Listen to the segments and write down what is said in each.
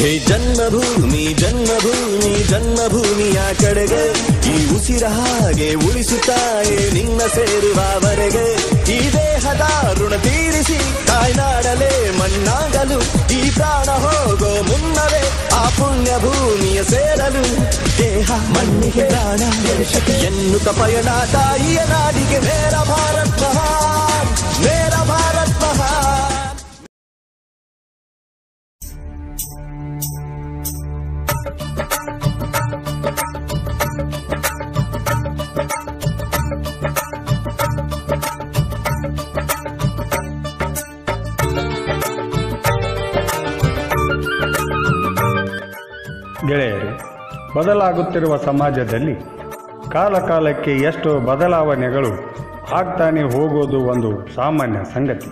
ಹೇ ಜನ್ಮಭೂಮಿ ಜನ್ಮಭೂಮಿ ಜನ್ಮಭೂಮಿಯ ಕಡೆಗೆ ಈ ಉಸಿರ ಹಾಗೆ ಉಳಿಸುತ್ತಾಯೇ ನಿನ್ನ ಸೇರುವವರೆಗೆ ಈ ದೇಹದ ಋಣ ತೀರಿಸಿ ತಾಯ್ನಾಡಲೇ ಮಣ್ಣಾಗಲು ಈ ಪ್ರಾಣ ಹೋಗೋ ಮುನ್ನವೇ ಆ ಪುಣ್ಯ ಭೂಮಿಯ ಸೇರಲು ದೇಹ ಮಣ್ಣಿಗೆ ಪ್ರಾಣ ಎನ್ನುತ್ತ ಪಯಣ ತಾಯಿಯ ನಾಡಿಗೆ ಮೇರ ಭಾರತ್ ಮಹಾನ್ ಮೇರ ಭಾರತ್ ಮಹಾನ್. ಗೆಳೆಯರು, ಬದಲಾಗುತ್ತಿರುವ ಸಮಾಜದಲ್ಲಿ ಕಾಲಕಾಲಕ್ಕೆ ಎಷ್ಟೋ ಬದಲಾವಣೆಗಳು ಆಗ್ತಾನೆ ಹೋಗೋದು ಒಂದು ಸಾಮಾನ್ಯ ಸಂಗತಿ.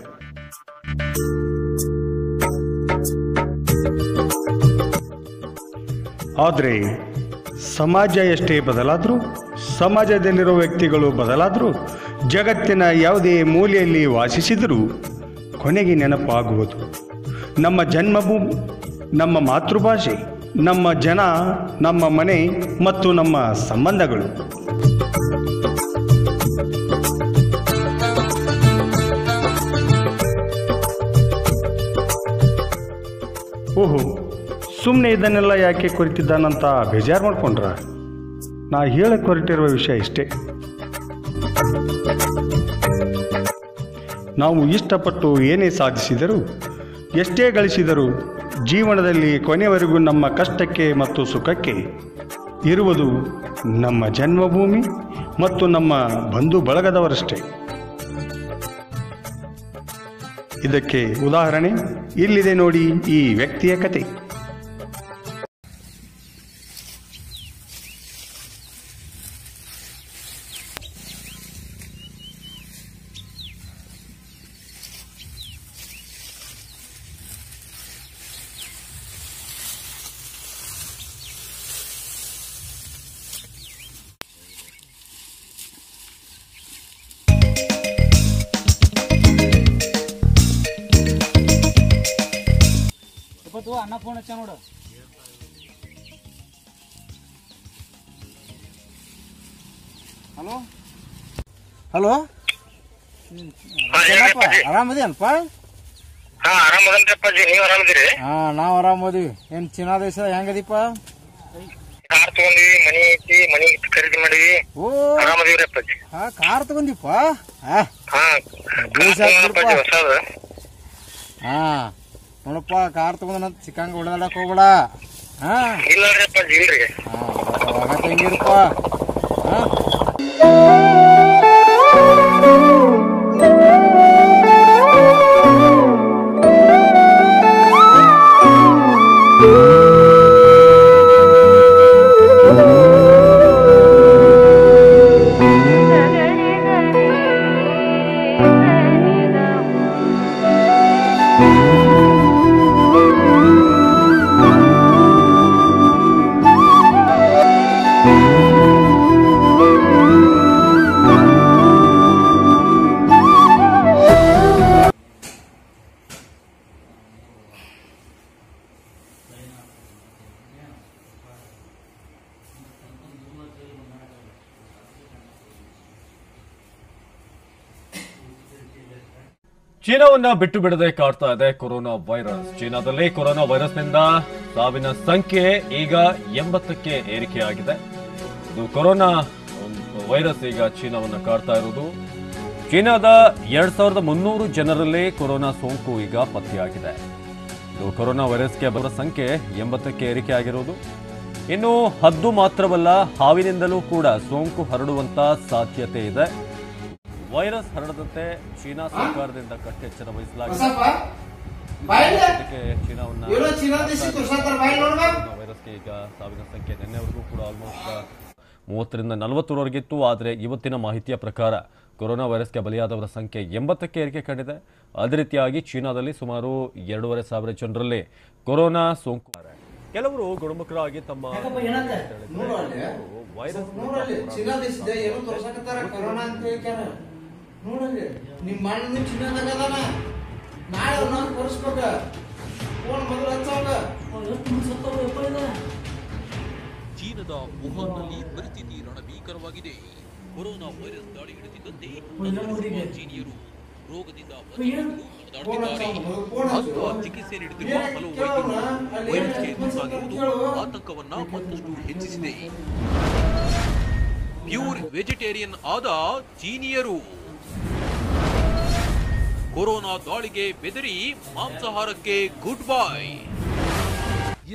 ಆದರೆ ಸಮಾಜ ಎಷ್ಟೇ ಬದಲಾದರೂ, ಸಮಾಜದಲ್ಲಿರೋ ವ್ಯಕ್ತಿಗಳು ಬದಲಾದರೂ, ಜಗತ್ತಿನ ಯಾವುದೇ ಮೂಲೆಯಲ್ಲಿ ವಾಸಿಸಿದರೂ ಕೊನೆಗೆ ನೆನಪಾಗುವುದು ನಮ್ಮ ಜನ್ಮಭೂಮಿ, ನಮ್ಮ ಮಾತೃಭಾಷೆ, ನಮ್ಮ ಜನ, ನಮ್ಮ ಮನೆ ಮತ್ತು ನಮ್ಮ ಸಂಬಂಧಗಳು. ಓಹೋ, ಸುಮ್ಮನೆ ಇದನ್ನೆಲ್ಲ ಯಾಕೆ ಕೊರಿತಿದ್ದಾನಂತ ಬೇಜಾರು ಮಾಡ್ಕೊಂಡ್ರ? ನಾ ಹೇಳಕ್ಕೆ ಹೊರಟಿರುವ ವಿಷಯ ಇಷ್ಟೇ. ನಾವು ಇಷ್ಟಪಟ್ಟು ಏನೇ ಸಾಧಿಸಿದರೂ, ಎಷ್ಟೇ ಗಳಿಸಿದರೂ ಜೀವನದಲ್ಲಿ ಕೊನೆಯವರೆಗೂ ನಮ್ಮ ಕಷ್ಟಕ್ಕೆ ಮತ್ತು ಸುಖಕ್ಕೆ ಇರುವುದು ನಮ್ಮ ಜನ್ಮಭೂಮಿ ಮತ್ತು ನಮ್ಮ ಬಂಧು ಬಳಗದವರಷ್ಟೇ. ಇದಕ್ಕೆ ಉದಾಹರಣೆ ಇಲ್ಲಿದೆ ನೋಡಿ ಈ ವ್ಯಕ್ತಿಯ ಕತೆ. ಅಣ್ಣ ಫೋನ್ ಹಚ್ಚ ನೋಡು. ಹಲೋ ಹಲೋ, ಆರಾಮದೇನಪ್ಪ? ನಾವ್ ಆರಾಮದಿವಿ. ಏನ್ ಚೀನಾ ದೇಶ ಹೆಂಗದೀಪ? ಕಾರ್ ತಗೊಂಡಿವಿ, ಮನಿ ಐತಿ, ಮನಿ ಖರೀದಿ ಮಾಡಿವಿ. ಓ ಆರಾಮದಿವ್ರಿ. ಕಾರ್ ತಗೊಂಡಿಪ್ಪ? ನೋಡಪ್ಪ, ಕಾರ್ ತಗೊಂಡ ಚಿಕ್ಕಂಗ ಹೊಡೆದಾಡಕ್ ಹೋಗ್ಬೇಡ. ಇಲ್ರಿ ಅಪ್ಪಾಜಿ, ಇಲ್ರಿ. ಹೆಂಗಿರಪ್ಪ? ಚೀನಾವನ್ನ ಬಿಟ್ಟು ಬಿಡದೆ ಕಾಡ್ತಾ ಇದೆ ಕೊರೋನಾ ವೈರಸ್. ಚೀನಾದಲ್ಲಿ ಕೊರೋನಾ ವೈರಸ್ನಿಂದ ಸಾವಿನ ಸಂಖ್ಯೆ ಈಗ 80ಕ್ಕೆ ಏರಿಕೆಯಾಗಿದೆ. ಇದು ಕೊರೋನಾ ವೈರಸ್ ಈಗ ಚೀನಾವನ್ನ ಕಾಡ್ತಾ ಇರುವುದು. ಚೀನಾದ 2300 ಜನರಲ್ಲಿ ಕೊರೋನಾ ಸೋಂಕು ಈಗ ಪತ್ತೆಯಾಗಿದೆ. ಇದು ಕೊರೋನಾ ವೈರಸ್ಗೆ ಬರುವ ಸಂಖ್ಯೆ 80ಕ್ಕೆ ಏರಿಕೆಯಾಗಿರುವುದು. ಇನ್ನು ಹದ್ದು ಮಾತ್ರವಲ್ಲ, ಹಾವಿನಿಂದಲೂ ಕೂಡ ಸೋಂಕು ಹರಡುವಂತ ಸಾಧ್ಯತೆ ಇದೆ. ವೈರಸ್ ಹರಡದಂತೆ ಚೀನಾ ಸರ್ಕಾರದಿಂದ ಕಟ್ಟೆಚ್ಚರ ವಹಿಸಲಾಗಿದೆ. ಚೀನಾವನ್ನ ವೈರಸ್ಗೆ ಈಗ ಸಾವಿನ ಸಂಖ್ಯೆ ನಿನ್ನೆವರೆಗೂ ಕೂಡ ಆಲ್ಮೋಸ್ಟ್ 30ರಿಂದ 40ರವರೆಗಿತ್ತು. ಆದರೆ ಇವತ್ತಿನ ಮಾಹಿತಿಯ ಪ್ರಕಾರ ಕೊರೋನಾ ವೈರಸ್ಗೆ ಬಲಿಯಾದವರ ಸಂಖ್ಯೆ 80ಕ್ಕೆ ಏರಿಕೆ ಕಂಡಿದೆ. ಅದೇ ರೀತಿಯಾಗಿ ಚೀನಾದಲ್ಲಿ ಸುಮಾರು 2500 ಜನರಲ್ಲಿ ಕೊರೋನಾ ಸೋಂಕು. ಕೆಲವರು ಗುಣಮುಖರಾಗಿ ತಮ್ಮ ವೈರಸ್ ನೋಡಲ್ಲಿ ನಿಮ್ಮ ಮಣ್ಣು ಚಿನ್ನದಾಗದಾನ. ನಾಳೆ ನಾವು ತೋರಿಸ್ಬೇಕ. ಫೋನ್ ಮೊದಲು ಹಚ್ಚೋಗ. ಚೀನಾದ ವುಹಾನ್ನಲ್ಲಿ ಪರಿಸ್ಥಿತಿ ರಣಭೀಕರವಾಗಿದೆ. ಕೊರೋನಾ ವೈರಸ್ ದಾಳಿ ಹಿಡಿದಿದ್ದಂತೆ ಚೀನಿಯರು ರೋಗದಿಂದ ಚಿಕಿತ್ಸೆ ನೀಡುತ್ತಿರುವ ಹಲವು ವೈದ್ಯರು ವೈರಸ್ಗೆ ತುತ್ತಾಗಿರುವುದು ಆತಂಕವನ್ನ ಮತ್ತಷ್ಟು ಹೆಚ್ಚಿಸಿದೆ. ಪ್ಯೂರ್ ವೆಜಿಟೇರಿಯನ್ ಆದ ಚೀನಿಯರು ಕೊರೋನಾ ದಾಳಿಗೆ ಬೆದರಿ ಮಾಂಸಾಹಾರಕ್ಕೆ ಗುಡ್ ಬೈ.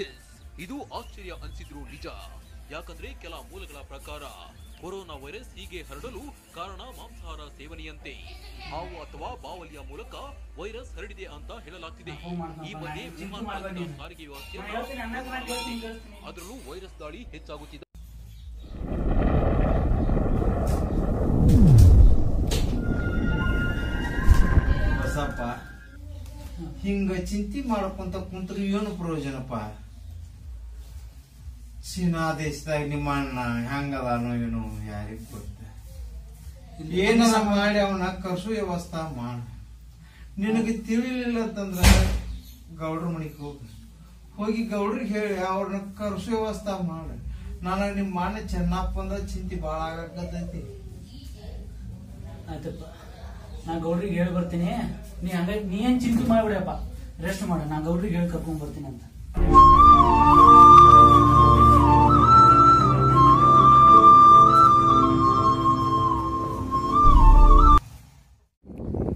ಎಸ್, ಇದು ಆಶ್ಚರ್ಯ ಅನಿಸಿದ್ರು ನಿಜ. ಯಾಕಂದ್ರೆ ಕೆಲ ಮೂಲಗಳ ಪ್ರಕಾರ ಕೊರೋನಾ ವೈರಸ್ ಹೀಗೆ ಹರಡಲು ಕಾರಣ ಮಾಂಸಾಹಾರ ಸೇವನೆಯಂತೆ. ಹಾವು ಅಥವಾ ಬಾವಲಿಯ ಮೂಲಕ ವೈರಸ್ ಹರಡಿದೆ ಅಂತ ಹೇಳಲಾಗ್ತಿದೆ. ಈ ಮಧ್ಯೆ ವಿಮಾನಗಳ ಸಾರಿಗೆ ವ್ಯವಸ್ಥೆ ಅದರಲ್ಲೂ ವೈರಸ್ ದಾಳಿ ಹೆಚ್ಚಾಗುತ್ತಿದೆ. ಬಸಪ್ಪ, ಹಿಂಗ ಚಿಂತೆ ಮಾಡ್ಕೊಂತ ಕುಂತ್ರು ಏನು ಪ್ರಯೋಜನಪ್ಪ? ಚೀನಾ ದೇಶದಾಗ ನಿಮ್ಮ ಅಣ್ಣ ಹೆಂಗದಾನೋ ಏನೋ ಯಾರಿಗ್ ಗೊತ್ತ. ಏನಾರ ಮಾಡಿ ಅವನ ಕರ್ಸು ವ್ಯವಸ್ಥಾ ಮಾಡ. ನಿನಗೆ ತಿಳಿಲಿಲ್ಲ ಅಂತಂದ್ರ ಗೌಡ್ರ ಮನಿಗ್ ಹೋಗಿ ಗೌಡ್ರಿಗೆ ಹೇಳಿ ಅವ್ರನ್ನ ಕರ್ಸು ವ್ಯವಸ್ಥಾ ಮಾಡ. ನನಗ ನಿಮ್ಮ ಅಣ್ಣ ಚೆನ್ನಪ್ಪ ಅಂದ್ರ ಚಿಂತೆ ಬಾಳ ಆಗತೈತಿ. ಆಯ್ತಪ್ಪ, ನಾ ಗೌಡ್ರಿಗೆ ಹೇಳಿ ಬರ್ತೀನಿ. ನೀ ಹಂಗಾಗಿ ನೀ ಏನ್ ಚಿಂತೆ ಮಾಡ್ಬಿಡಪ್ಪ, ರೆಸ್ಟ್ ಮಾಡ. ನಾ ಗೌಡ್ರಿಗೆ ಹೇಳಿ ಕರ್ಕೊಂಡ್ ಬರ್ತೀನಿ ಅಂತ.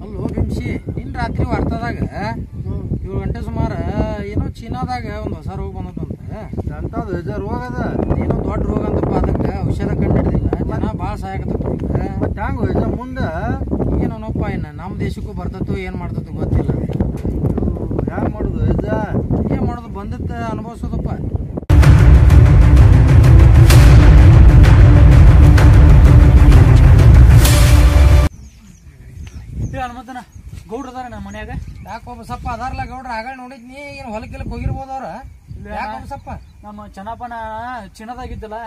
ಅಲ್ಲೋ ಬಿಂಸಿ, ನಿನ್ ರಾತ್ರಿ ವಾರ್ತಾದಾಗ 7 ಗಂಟೆ ಸುಮಾರ ಏನೋ ಚೀನಾದಾಗ ಒಂದ್ ಹೊಸ ರೋಗ ಬಂದದಂತ. ಎಂತದ ರೋಗ ಅದ? ಏನೋ ದೊಡ್ಡ ರೋಗ ಅಂತಪ್ಪ. ಅದಕ್ಕೆ ಔಷಧ ಕಂಡಿಡ್ದಿಲ್ಲ, ಜನ ಬಾಳ ಸಹಾಯಕತ್ತಪ್ಪ. ಮತ್ತೆ ಹಂಗ ಮುಂದ ಏನೋನಪ್ಪ, ಇನ್ನ ನಮ್ಮ ದೇಶಕ್ಕೂ ಬರ್ತತ್ತು ಏನ್ ಮಾಡ್ತತ್ತು ಗೊತ್ತಿಲ್ಲ. ಹ್ಯಾಂಗ ಮಾಡುದು? ಏನ್ ಮಾಡುದು? ಬಂದತ್ತ ಅನುಭವಿಸೋದಪ್ಪ. ಹನುಮಂತನ ಗೌಡ್ರ ಅದಾರ ನಮ್ಮ ಮನ್ಯಾಗ. ಯಾಕೊಬ್ಬ ಸಪ್ಪ ಅದಾರಲ್ಲ ಗೌಡ್ರ, ಆಗ ನೋಡಿದ್ನಿ. ಏನು ಹೊಲಕ್ಕೆಲ್ಲ ಹೋಗಿರ್ಬೋದ ಅವ್ರ? ಯಾಕೊಬ್ಬ ಸಪ್ಪ ನಮ್ಮ ಚೆನ್ನಪ್ಪನ ಚಿನ್ನದಾಗಿದ್ದಲ್ಲ,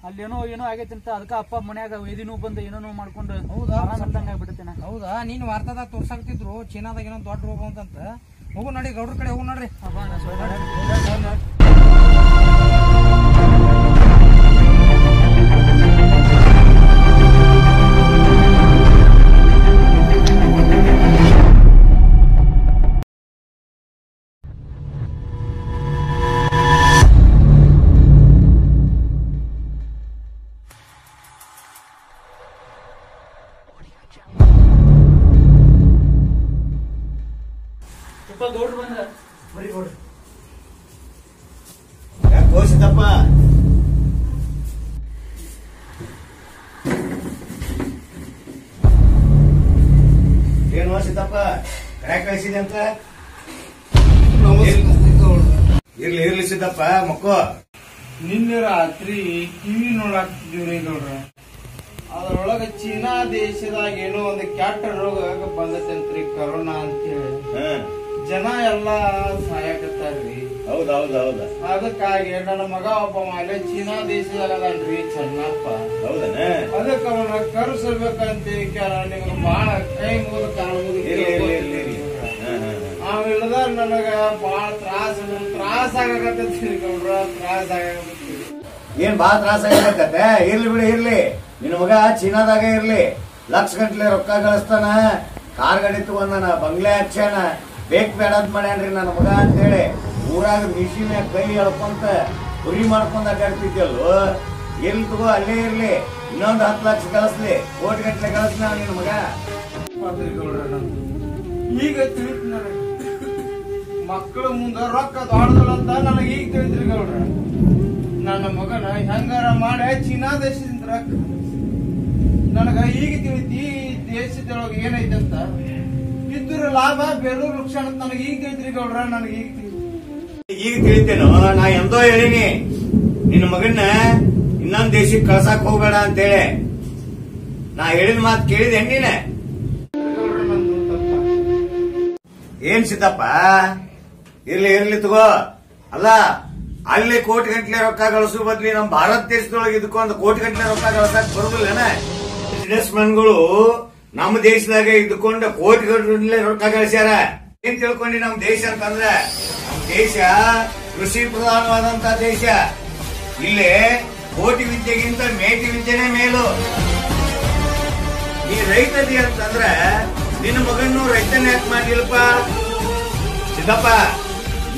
ಅಲ್ಲೇನೋ ಏನೋ ಆಗೈತಿ ಅಂತ. ಅದಕ್ಕ ಅಪ್ಪ ಮನ್ಯಾಗ ಎದಿನೂ ಬಂದು ಏನೋ ಮಾಡ್ಕೊಂಡು ಆಗ್ಬಿಡುತ್ತೇನೆ. ಹೌದಾ? ನೀನ್ ವಾರ್ತಾದಾಗ ತೋರ್ಸಾಕ್ತಿದ್ರು ಚೀನಾದಾಗ ಏನೋ ದೊಡ್ಡ ರೋಗ ಅಂತಂತ. ಹೋಗು ನೋಡಿ, ಗೌಡ್ರ ಕಡೆ ಹೋಗು ನೋಡ್ರಿ. ಗೌಡ್ರು ಬಂದ್ರ ಬರೀ ಗೌಡ್ರು ಘೋಷಿತಪ್ಪ. ಏನು ಘೋಷಿತಪ್ಪ ಕಡೆ ಕಳಿಸಿದೆ ಅಂತ? ಇರ್ಲಿ ಸಿದ್ದಪ್ಪ, ಮಕ್ಕೋ. ನಿನ್ನೆ ರಾತ್ರಿ ಟಿವಿ ನೋಡಾಕ್ತಿದೀವ್ರಿ ಗೌಡ್ರ. ಅದ್ರೊಳಗ ಚೀನಾ ದೇಶದಾಗ ಏನೋ ಒಂದು ಕೆಟ್ಟ ರೋಗ ಬಂದತಂತ್ರಿ, ಕರೋನಾ ಅಂತ ಹೇಳಿ. ಜನ ಎಲ್ಲಾ ಸಾಯಕತ್ತಾರ್ರಿ. ಹೌದೌದೌದ. ಅದಕ್ಕಾಗಿ ನನ್ನ ಮಗ ಒಬ್ಬ ಅಲ್ಲೇ ಚೀನಾ ದೇಶದಾಗ ಅದನ್ರಿ, ಚೆನ್ನಪ್ಪ. ಹೌದನ? ಅದಕ್ಕೆ ಅವನ ಕರ್ಸಬೇಕಂತ ನಿಮ್ಗೆ ಬಾಳ ಕೈ ಮುಗಿದು ಕಾಣುವುದು. ಅವಿಲ್ಲದ ನನಗ ಬಾಳ ತ್ರಾಸ ಆಗಕತ್ತೈತಿ ಗೌಡ್ರ, ತ್ರಾಸ ಆಗಕತ್ತೈತಿ. ಏನ್ ಬಾಳ ತ್ರಾಸ ಆಗತ್ತೆ? ಇರ್ಲಿ ಬಿಡಿ, ಇರ್ಲಿ. ನಿನ್ನ ಮಗ ಚೀನಾದಾಗ ಇರ್ಲಿ, ಲಕ್ಷ ಗಂಟ್ಲೆ ರೊಕ್ಕ ಗಳಿಸ್ತಾನ, ಕಾರ್ ಗಾಡಿ ತಗೊಂಡಾನ, ಬಂಗ್ಲೆ ಹಚ್ಚಾನ, ಬೇಕ್ ಬೇಡ ಅಂತ ಮಾಡ್ಯಾನ್ರಿ ನನ್ನ ಮಗ ಅಂತ ಹೇಳಿ. ಊರಾಗ ಮಿಷಿನ ಕೈ ಎಳ್ಕೊಂತ ಹುರಿ ಮಾಡ್ಕೊಂಡ್ ಅಡ್ಡಾಡ್ತಿದ್ಯಲ್ವ. ಎಲ್ಲಿ ತಗೋ, ಅಲ್ಲೇ ಇರ್ಲಿ. ಇನ್ನೊಂದು 10 ಲಕ್ಷ ಗಳಿಸ್ಲಿ, ಕೋಟಿ ಗಂಟ್ಲೆ ಗಳಿಸ್ನ ನಿನ್ನ ಮಗ. ಈಗ ತಿಳಿತು ನನಗ, ಮಕ್ಕಳ ಮುಂದ ರೊಕ್ಕ ದೊಡ್ಡದಲ್ಲ ಅಂತ ನನಗ ಈಗ ತಿಳಿದ್ರಿ ಗೌಡ್ರ. ನನ್ನ ಮಗನ ಹೆಂಗಾರ ಮಾಡಿ ಚೀನಾ ದೇಶದಿಂದ ರೊಕ್ಕ ನನಗ ಈಗ ತಿಳಿತಿ. ದೇಶದೊಳಗೆ ಏನೈತಂತ ಇದ್ರ ಲಾಭ ಬೇರೆ ಲಕ್ಷಣ ಅಂತ ನನಗೆ ಈಗ ತಿಳಿದ್ರಿ ಗೌಡ್ರ. ನನಗೆ ಈಗ ತಿಳಿತೇನೋ? ನಾ ಎಂದೋ ಹೇಳಿನಿ ನಿನ್ನ ಮಗನ್ನ ಇನ್ನೊಂದ್ ದೇಶಕ್ಕೆ ಕಳ್ಸಾಕ್ ಹೋಗ್ಬೇಡ ಅಂತೇಳಿ. ನಾ ಹೇಳಿದ ಮಾತು ಕೇಳಿದೆ ನೀನೆ? ಏನ್ ಸಿದ್ದಪ್ಪ, ಇರ್ಲಿ ತಗೋ. ಅಲ್ಲ, ಅಲ್ಲಿ ಕೋಟಿ ಗಂಟ್ಲೆ ರೊಕ್ಕ ಗಳಿಸೋ ಬದ್ಲಿ ನಮ್ ಭಾರತ ದೇಶದೊಳಗೆ ಇದಕ್ಕೊಂದು ಕೋಟಿ ಗಂಟ್ಲೆ ರೊಕ್ಕ ಗಳಿಸಕ್ ಬರುದಿಲ್ಲ. ಬಿಸಿನೆಸ್ ಮನ್ಗಳು ನಮ್ಮ ದೇಶದಾಗ ಇದ್ಕೊಂಡು ಕೋಟಿ ಗಂಟ್ಲೆ ರೊಕ್ಕ ಗಳಿಸ್ಯಾರ. ಏನ್ ತಿಳ್ಕೊಂಡಿ? ನಮ್ ದೇಶ ಅಂತಂದ್ರೆ ನಮ್ ದೇಶ ಕೃಷಿ ಪ್ರಧಾನವಾದಂತ ದೇಶ. ಇಲ್ಲಿ ಕೋಟಿ ವಿದ್ಯೆಗಿಂತ ಮೇಟಿ ವಿದ್ಯೆನೇ ಮೇಲು. ನೀ ರೈತದಿ ಅಂತಂದ್ರ ನಿನ್ನ ಮಗನ್ನು ರೈತನ ಯಾಕೆ ಮಾಡ್ಲಿಲ್ಲಪ್ಪ? ಸಿದ್ದಪ್ಪ,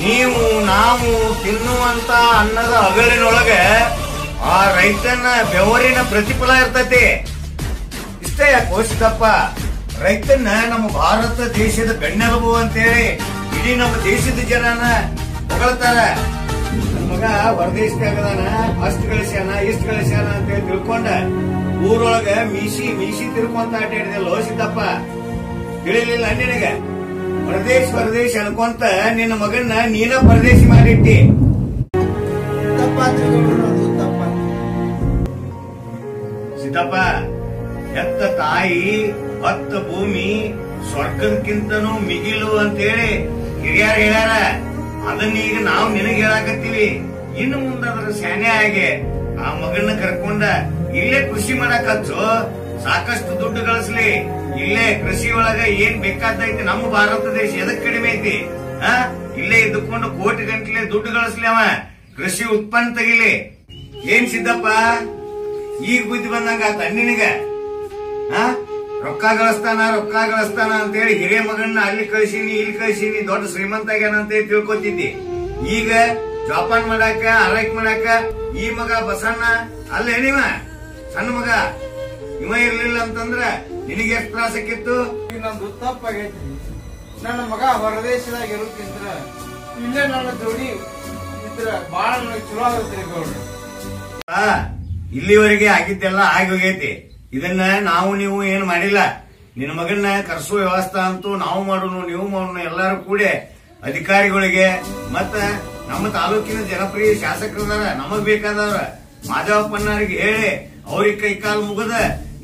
ನೀವು ನಾವು ತಿನ್ನುವಂತ ಅನ್ನದ ಅಗಳಿನೊಳಗೆ ಆ ರೈತನ ಬೆವರಿನ ಪ್ರತಿಫಲ ಇರ್ತತಿ. ಇಷ್ಟೇ ಯಾಕೋ ಸಿದ್ದಪ್ಪ, ರೈತನ ನಮ್ಮ ಭಾರತ ದೇಶದ ಬೆನ್ನೆಲುಬು ಅಂತೇಳಿ ಇಡೀ ನಮ್ಮ ದೇಶದ ಜನನ ಹೊಗಳ್ತಾರ. ನನ್ನ ಮಗ ಹೊರದೇಶದಾಗದಾನ, ಅಷ್ಟು ಗಳಿಸ್ಯಾನ ಇಷ್ಟು ಗಳಿಸ್ಯಾನ ಅಂತ ಹೇಳಿ ತಿಳ್ಕೊಂಡ ಊರೊಳಗ ಮೀಸಿ ಮೀಸಿ ತಿಳ್ಕೊಂತ ಆಟಾಡಿದೆಲ್ಲೋ ಸಿದ್ದಪ್ಪ. ತಿಳಿಲಿಲ್ಲ ನಿನಗ? ಹೊರದೇಶ ಅನ್ಕೊಂತ ನಿನ್ನ ಮಗನ್ನ ನೀನ ಪರದೇಶಿ ಮಾಡಿಟ್ಟಿ. ಸಿದ್ದಪ್ಪ, ಎತ್ತ ತಾಯಿ ಹತ್ತ ಭೂಮಿ ಸ್ವರ್ಗದಕ್ಕಿಂತನೂ ಮಿಗಿಲು ಅಂತೇಳಿ ಹಿರಿಯರು ಹೇಳ್ಯಾರ. ಅದನ್ನೀಗ ನಾವು ನಿನಗೆ ಹೇಳಾಕತ್ತೀವಿ. ಇನ್ನು ಮುಂದಾದ್ರ ಶಾನೆ ಆಗಿ ಆ ಮಗನ್ನ ಕರ್ಕೊಂಡ ಇಲ್ಲೇ ಕೃಷಿ ಮಾಡಕ್ ಹಚ್ಚು. ಸಾಕಷ್ಟು ದುಡ್ಡು ಗಳಿಸ್ಲಿ. ಇಲ್ಲೇ ಕೃಷಿ ಒಳಗ ಏನ್ ಬೇಕಾದೈತಿ. ನಮ್ಮ ಭಾರತ ದೇಶ ಎದಕ್ ಕಡಿಮೆ ಐತಿ? ಇಲ್ಲೇ ಇದ್ದುಕೊಂಡು ಕೋಟಿ ಗಂಟ್ಲೆ ದುಡ್ಡು ಗಳಿಸ್ಲಿ. ಅವ ಕೃಷಿ ಉತ್ಪನ್ನ ತೆಗಿಲಿ. ಏನ್ ಸಿದ್ದಪ್ಪ, ಈಗ ಬುದ್ಧಿ ಬಂದಂಗ ಆತ ನಿನಗ? ರೊಕ್ಕ ಗಳಿಸ್ತಾನ ಅಂತೇಳಿ ಹಿರಿಯ ಮಗನ್ನ ಅಲ್ಲಿ ಕಳಿಸೀನಿ ಇಲ್ಲಿ ಕಳಿಸೀನಿ, ದೊಡ್ಡ ಶ್ರೀಮಂತ ಆಗ್ಯಾನ ಅಂತ ತಿಳ್ಕೊತಿದ್ದಿ. ಈಗ ಜೋಪಾನ್ ಮಾಡಾಕ ಆರೈಕೆ ಮಾಡಾಕ ಈ ಮಗ ಬಸಣ್ಣ ಅಲ್ಲ ನೀವ ಸಣ್ಣ ಮಗ ಇವ ಇರ್ಲಿಲ್ಲ ಅಂತಂದ್ರ ನಿನಗೆ ಎಷ್ಟು ತ್ರಾಸ ಆಕಿತ್ತು? ನಂದು ತಪ್ಪಾಗೈತಿ. ನನ್ನ ಮಗ ಹೊರದೇಶದಾಗ ಇರುತ್ತಿದ್ರ ಇಲ್ಲೇ ನನ್ನ ಜೋಡಿ ಇದ್ರ ಬಾಳ ನನಗೆ ಚಲೋ ಆಗುತ್ತೆ ಗೌಡ್ರ. ಇಲ್ಲಿವರೆಗೆ ಆಗಿದ್ದೆಲ್ಲ ಆಗಿ ಹೋಗೈತಿ. ಇದನ್ನ ನಾವು ನೀವು ಏನ್ ಮಾಡಿಲ್ಲ. ನಿನ್ನ ಮಗನ್ನ ಕರ್ಸೋ ವ್ಯವಸ್ಥೆ ಅಂತೂ ನಾವು ಮಾಡೋನು, ನೀವು ಮಾಡೋನು, ಎಲ್ಲಾರು ಕೂಡಿ ಅಧಿಕಾರಿಗಳಿಗೆ ಮತ್ತ ನಮ್ಮ ತಾಲೂಕಿನ ಜನಪ್ರಿಯ ಶಾಸಕರದಾರ, ನಮಗ್ ಬೇಕಾದವ್ರ ಮಾಧವಪ್ಪನವ್ರಿಗೆ ಹೇಳಿ ಅವ್ರಿಗೆ ಕೈ ಕಾಲು ಮುಗದ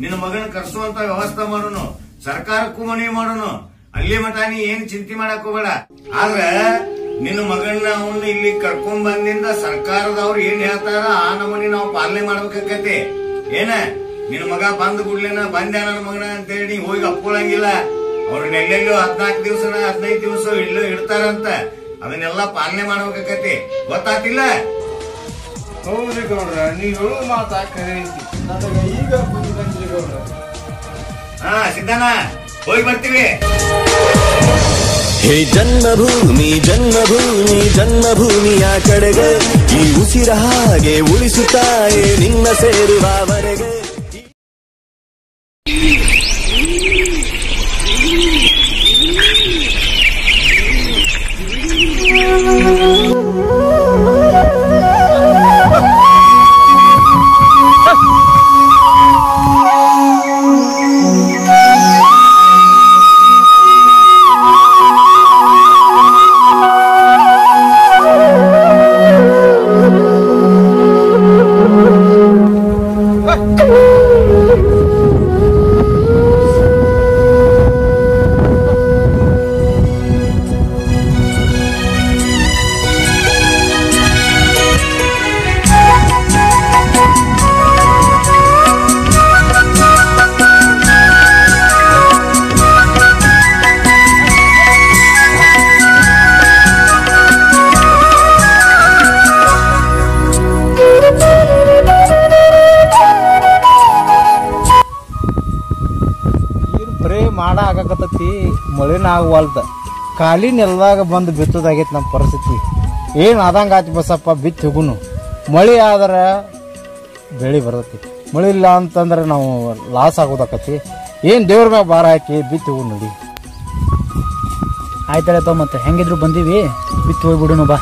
ನಿನ್ನ ಮಗನ ಕರ್ಸುವಂತ ವ್ಯವಸ್ಥೆ ಮಾಡೋನು. ಸರ್ಕಾರಕ್ಕೂ ಮನವಿ ಮಾಡೋನು. ಅಲ್ಲಿ ಮಠ ನೀ ಏನ್ ಚಿಂತೆ ಮಾಡಕ್ ಹೋಗಬೇಡ. ಆದ್ರ ನಿನ್ನ ಮಗನ್ನ ಅವನ್ನ ಇಲ್ಲಿ ಕರ್ಕೊಂಡ್ ಬಂದಿಂದ ಸರ್ಕಾರದವ್ರು ಏನ್ ಹೇಳ್ತಾರ ಆ ನಮೂನಿ ನಾವು ಪಾಲನೆ ಮಾಡ್ಬೇಕಾಕತಿ. ಏನ ನಿನ್ನ ಮಗ ಬಂದ್ ಕೂಡ್ಲೇನ ಬಂದ್ಯಾ ನನ್ನ ಮಗನ ಅಂತೇಳಿ ನೀ ಹೋಗಿ ಅಪ್ಕೊಳಂಗಿಲ್ಲ. ಅವ್ರನ್ನ ಎಲ್ಲೆಲ್ಲೋ 14 ದಿವಸನ 15 ದಿವಸ ಇಲ್ಲೋ ಇಡ್ತಾರಂತ. ಅದನ್ನೆಲ್ಲ ಪಾಲನೆ ಮಾಡ್ಬೇಕಾಕತಿ. ಗೊತ್ತಾತಿಲ್ಲ? ಹೌದ್ರಿ ಗೌಡ್ರ, ನೀವ್ ಹೇಳೋ ಮಾತಾ ಖರೆ ಐತಿ. ನನಗ ಈಗ ಬುದ್ಧಿ ಬಂದ್ರಿ ಗೌಡ್ರ. ಸಿದ್ದಣ್ಣ, ಹೋಗಿ ಬರ್ತೀವಿ. ಹೇ ಜನ್ಮಭೂಮಿ ಜನ್ಮಭೂಮಿ ಜನ್ಮಭೂಮಿಯ ಕಡೆಗೆ ಈ ಉಸಿರ ಹಾಗೆ ಉಳಿಸುತ್ತಾಯೇ ನಿನ್ನ ಸೇರುವವರೆಗೆ. ಮಾಡ ಆಗಾಕತ್ತತಿ, ಮಳಿನ ಆಗವಲ್ದ. ಖಾಲಿ ನೆಲದಾಗ ಬಂದು ಬಿತ್ತದಾಗೈತಿ ನಮ್ಮ ಪರಿಸ್ಥಿತಿ. ಏನು ಆದಂಗ ಆಯ್ತು ಬಸಪ್ಪ, ಬಿತ್ತಿ ಹೋಗುನು. ಮಳಿ ಆದ್ರೆ ಬೆಳೆ ಬರ್ತೈತಿ, ಮಳಿ ಇಲ್ಲ ಅಂತಂದ್ರೆ ನಾವು ಲಾಸ್ ಆಗೋದಾಕತಿ. ಏನು ದೇವ್ರ ಮ್ಯಾಗ ಭಾರ ಹಾಕಿ ಬಿತ್ತಿ ಹೋಗು ನೋಡಿ. ಆಯ್ತಾಳಪ್ಪ, ಮತ್ತೆ ಹೆಂಗಿದ್ರು ಬಂದೀವಿ, ಬಿತ್ತು ಹೋಗ್ಬಿಡುನು ಬಾ.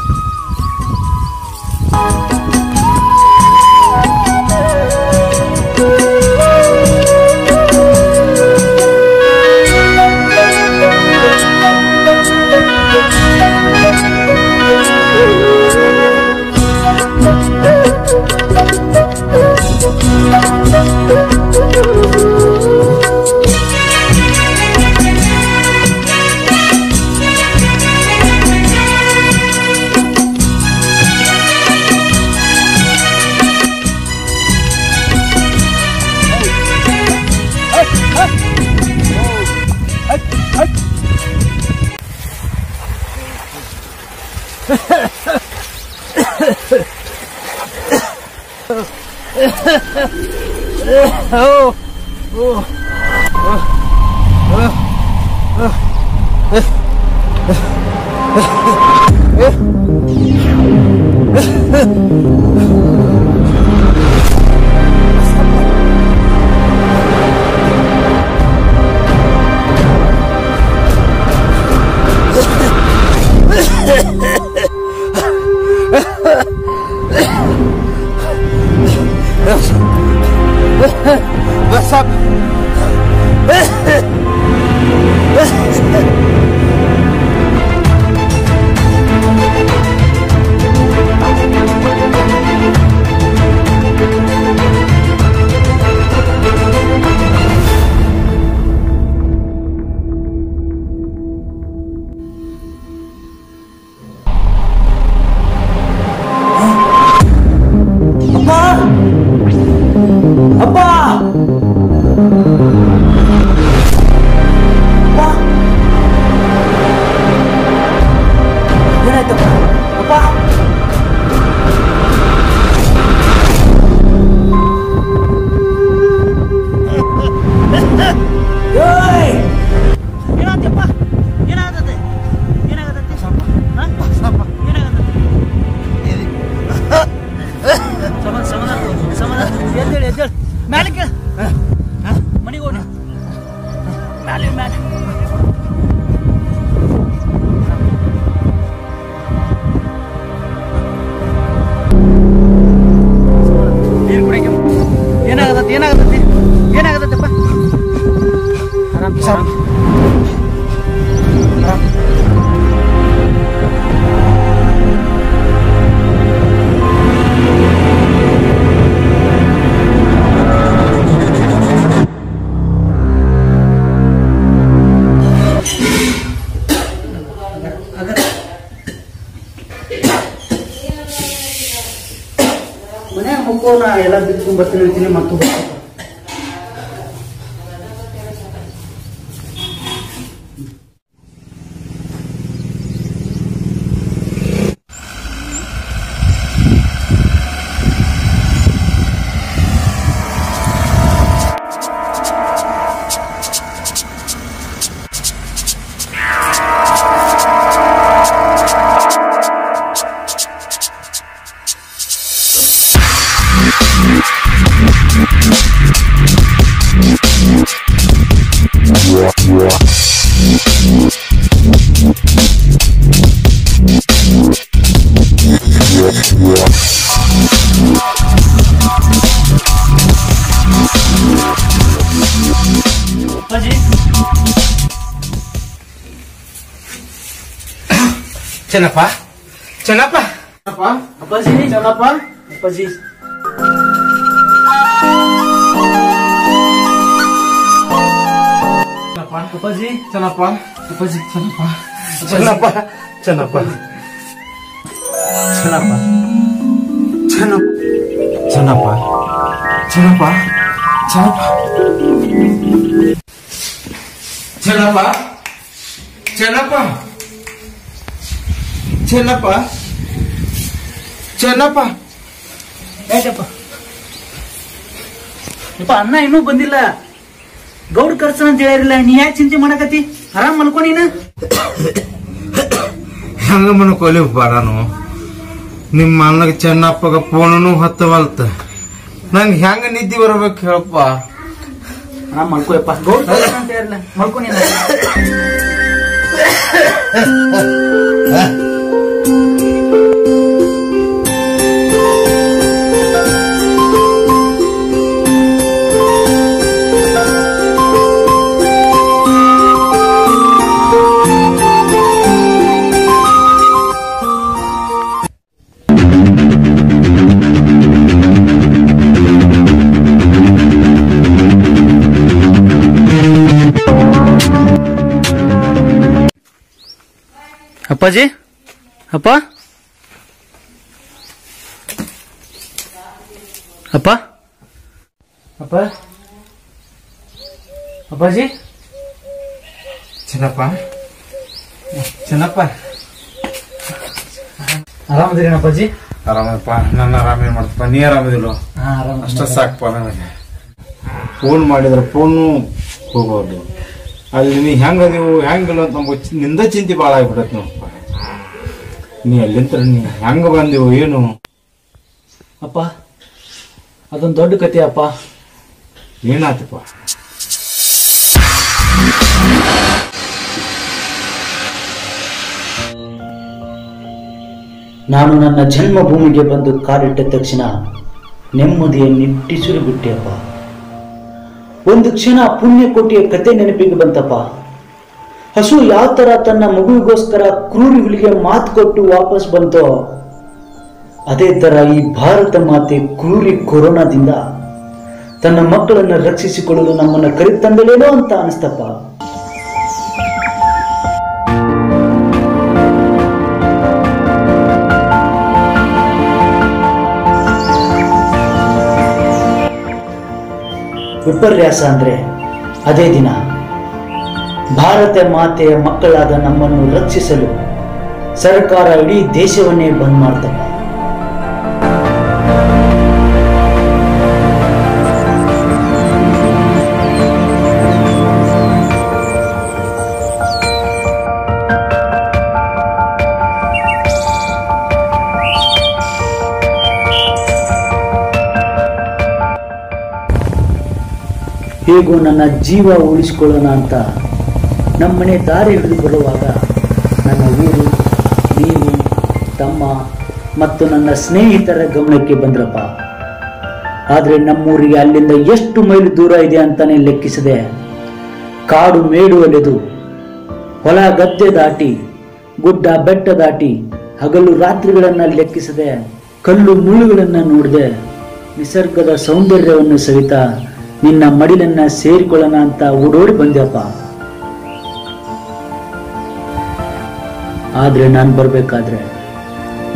What's up? ಎಲ್ಲ ಬಿಟ್ಕೊಂಡು ಬರ್ತೀನಿ ಮತ್ತು ಚೆನ್ನಪ್ಪ ಚೆನ್ನಪ್ಪ ಅಪ್ಪಾಜಿ ಚೆನ್ನಪ್ಪ ಅಪ್ಪಾಜಿ ಅಪ್ಪಾಜಿ ಚೆನ್ನಪ್ಪ ಅಪ್ಪಾಜಿ ಚೆನ್ನಪ್ಪ ಚೆನ್ನಪ್ಪ ಚೆನ್ನಪ್ಪ ಚೆನ್ನಪ್ಪ ಚೆನ್ನಪ್ಪ ಚೆನ್ನಪ್ಪ ಚೆನ್ನಪ್ಪ ಚೆನ್ನಪ್ಪ ಚೆನ್ನಪ್ಪ ಚೆನ್ನಪ್ಪ ಯಾಕಪ್ಪ ಯಪ್ಪ ಅನ್ನ ಇನ್ನೂ ಬಂದಿಲ್ಲ ಗೌಡ್ ಕರ್ಸನ ಅಂತ ಹೇಳಿರಲಿಲ್ಲ ನೀ ಯಾಕೆ ಚಿಂತೆ ಮಾಡಕತ್ತಿ ಆರಾಮ್ ಮಲ್ಕೊ ನೀನು ಹೆಂಗ ಮನ್ಕೊಲಿಪ್ಪ ನಾನು ನಿಮ್ಮ ಅಣ್ಣಗ ಚೆನ್ನಪ್ಪಗ ಫೋನನು ಹತ್ತವಲ್ತ ನಂಗೆ ಹೆಂಗ ನಿದ್ದೆ ಬರ್ಬೇಕು ಹೇಳಪ್ಪ ಆರಾಮ್ ಮಲ್ಕೋಯಪ್ಪ ಗೌಡ್ ಕರ್ಸನ ಅಂತ ಹೇಳಿರಲಿಲ್ಲ ಮಲ್ಕೊ ನೀನು ಅಪ್ಪಾಜಿ ಅಪ್ಪ ಅಪ್ಪ ಅಪ್ಪ ಅಪ್ಪಾಜಿ ಚೆನ್ನಪ್ಪ ಚೆನ್ನಪ್ಪ ಆರಾಮದಿರೇನ ಅಪ್ಪಾಜಿ ಆರಾಮಪ್ಪ. ನನ್ನ ಆರಾಮೇನ್ ಮಾಡ್ತಪ್ಪ, ನೀ ಆರಾಮದಿಲ್ಲ? ಅಷ್ಟ ಸಾಕಪ್ಪ ನನಗೆ. ಫೋನ್ ಮಾಡಿದ್ರೆ ಫೋನು ಹೋಗೋದು, ಅಲ್ಲಿ ನೀ ಹೆಂಗದೀವು ಹೆಂಗಿಲ್ಲ ಅಂತ ನಮ್ಗೆ ನಿಂದ ಚಿಂತೆ ಭಾಳ ಆಗ್ಬಿಡತ್ ನೋಡಪ್ಪ. ನೀ ಅಲ್ಲಿಂತ ನೀ ಹೆಂಗ ಬಂದೆವು ಏನು? ಅಪ್ಪ ಅದೊಂದು ದೊಡ್ಡ ಕತೆ ಅಪ್ಪ. ಏನಾತಪ್ಪ? ನಾನು ನನ್ನ ಜನ್ಮಭೂಮಿಗೆ ಬಂದು ಕಾಲಿಟ್ಟ ತಕ್ಷಣ ನೆಮ್ಮದಿಯ ನಿಟ್ಟಿಸುರು ಬಿಟ್ಟೆಯಪ್ಪ. ಒಂದು ಕ್ಷಣ ಪುಣ್ಯಕೋಟಿಯ ಕತೆ ನೆನಪಿಗೆ ಬಂತಪ್ಪ. ಹಸು ಯಾವ ತರ ತನ್ನ ಮಗುವಿಗೋಸ್ಕರ ಕ್ರೂರಿ ಹುಲಿಗೆ ಮಾತು ಕೊಟ್ಟು ವಾಪಸ್ ಬಂತೋ, ಅದೇ ತರ ಈ ಭಾರತ ಮಾತೆ ಕ್ರೂರಿ ಕೊರೋನಾದಿಂದ ತನ್ನ ಮಕ್ಕಳನ್ನ ರಕ್ಷಿಸಿಕೊಳ್ಳಲು ನಮ್ಮನ್ನ ಕರೆತಂದಲೇನೋ ಅಂತ ಅನಿಸ್ತಪ್ಪ. ವಿಪರ್ಯಾಸ ಅಂದ್ರೆ ಅದೇ ದಿನ ಭಾರತ ಮಾತೆಯ ಮಕ್ಕಳಾದ ನಮ್ಮನ್ನು ರಕ್ಷಿಸಲು ಸರ್ಕಾರ ಇಡೀ ದೇಶವನ್ನೇ ಬಂದ್ ಮಾಡ್ತಪ್ಪ. ಹೇಗೂ ನನ್ನ ಜೀವ ಉಳಿಸಿಕೊಳ್ಳೋಣ ಅಂತ ನಮ್ಮನೆ ದಾರಿ ಹಿಡಿದು ಬರುವಾಗ ನನ್ನ ಊರು, ನೀವು, ತಮ್ಮ ಮತ್ತು ನನ್ನ ಸ್ನೇಹಿತರ ಗಮನಕ್ಕೆ ಬಂದ್ರಪ್ಪ. ಆದರೆ ನಮ್ಮೂರಿಗೆ ಅಲ್ಲಿಂದ ಎಷ್ಟು ಮೈಲು ದೂರ ಇದೆ ಅಂತಾನೆ ಲೆಕ್ಕಿಸದೆ ಕಾಡು ಮೇಡು ಅಲೆದು ಹೊಲ ಗದ್ದೆ ದಾಟಿ ಗುಡ್ಡ ಬೆಟ್ಟ ದಾಟಿ ಹಗಲು ರಾತ್ರಿಗಳನ್ನ ಲೆಕ್ಕಿಸದೆ ಕಲ್ಲು ಮುಳ್ಳುಗಳನ್ನ ನೋಡದೆ ನಿಸರ್ಗದ ಸೌಂದರ್ಯವನ್ನು ಸವಿತ ನಿನ್ನ ಮಡಿಲನ್ನ ಸೇರಿಕೊಳ್ಳೋಣ ಅಂತ ಓಡೋಡಿ ಬಂದೆಪ್ಪ. ಆದ್ರೆ ನಾನು ಬರ್ಬೇಕಾದ್ರೆ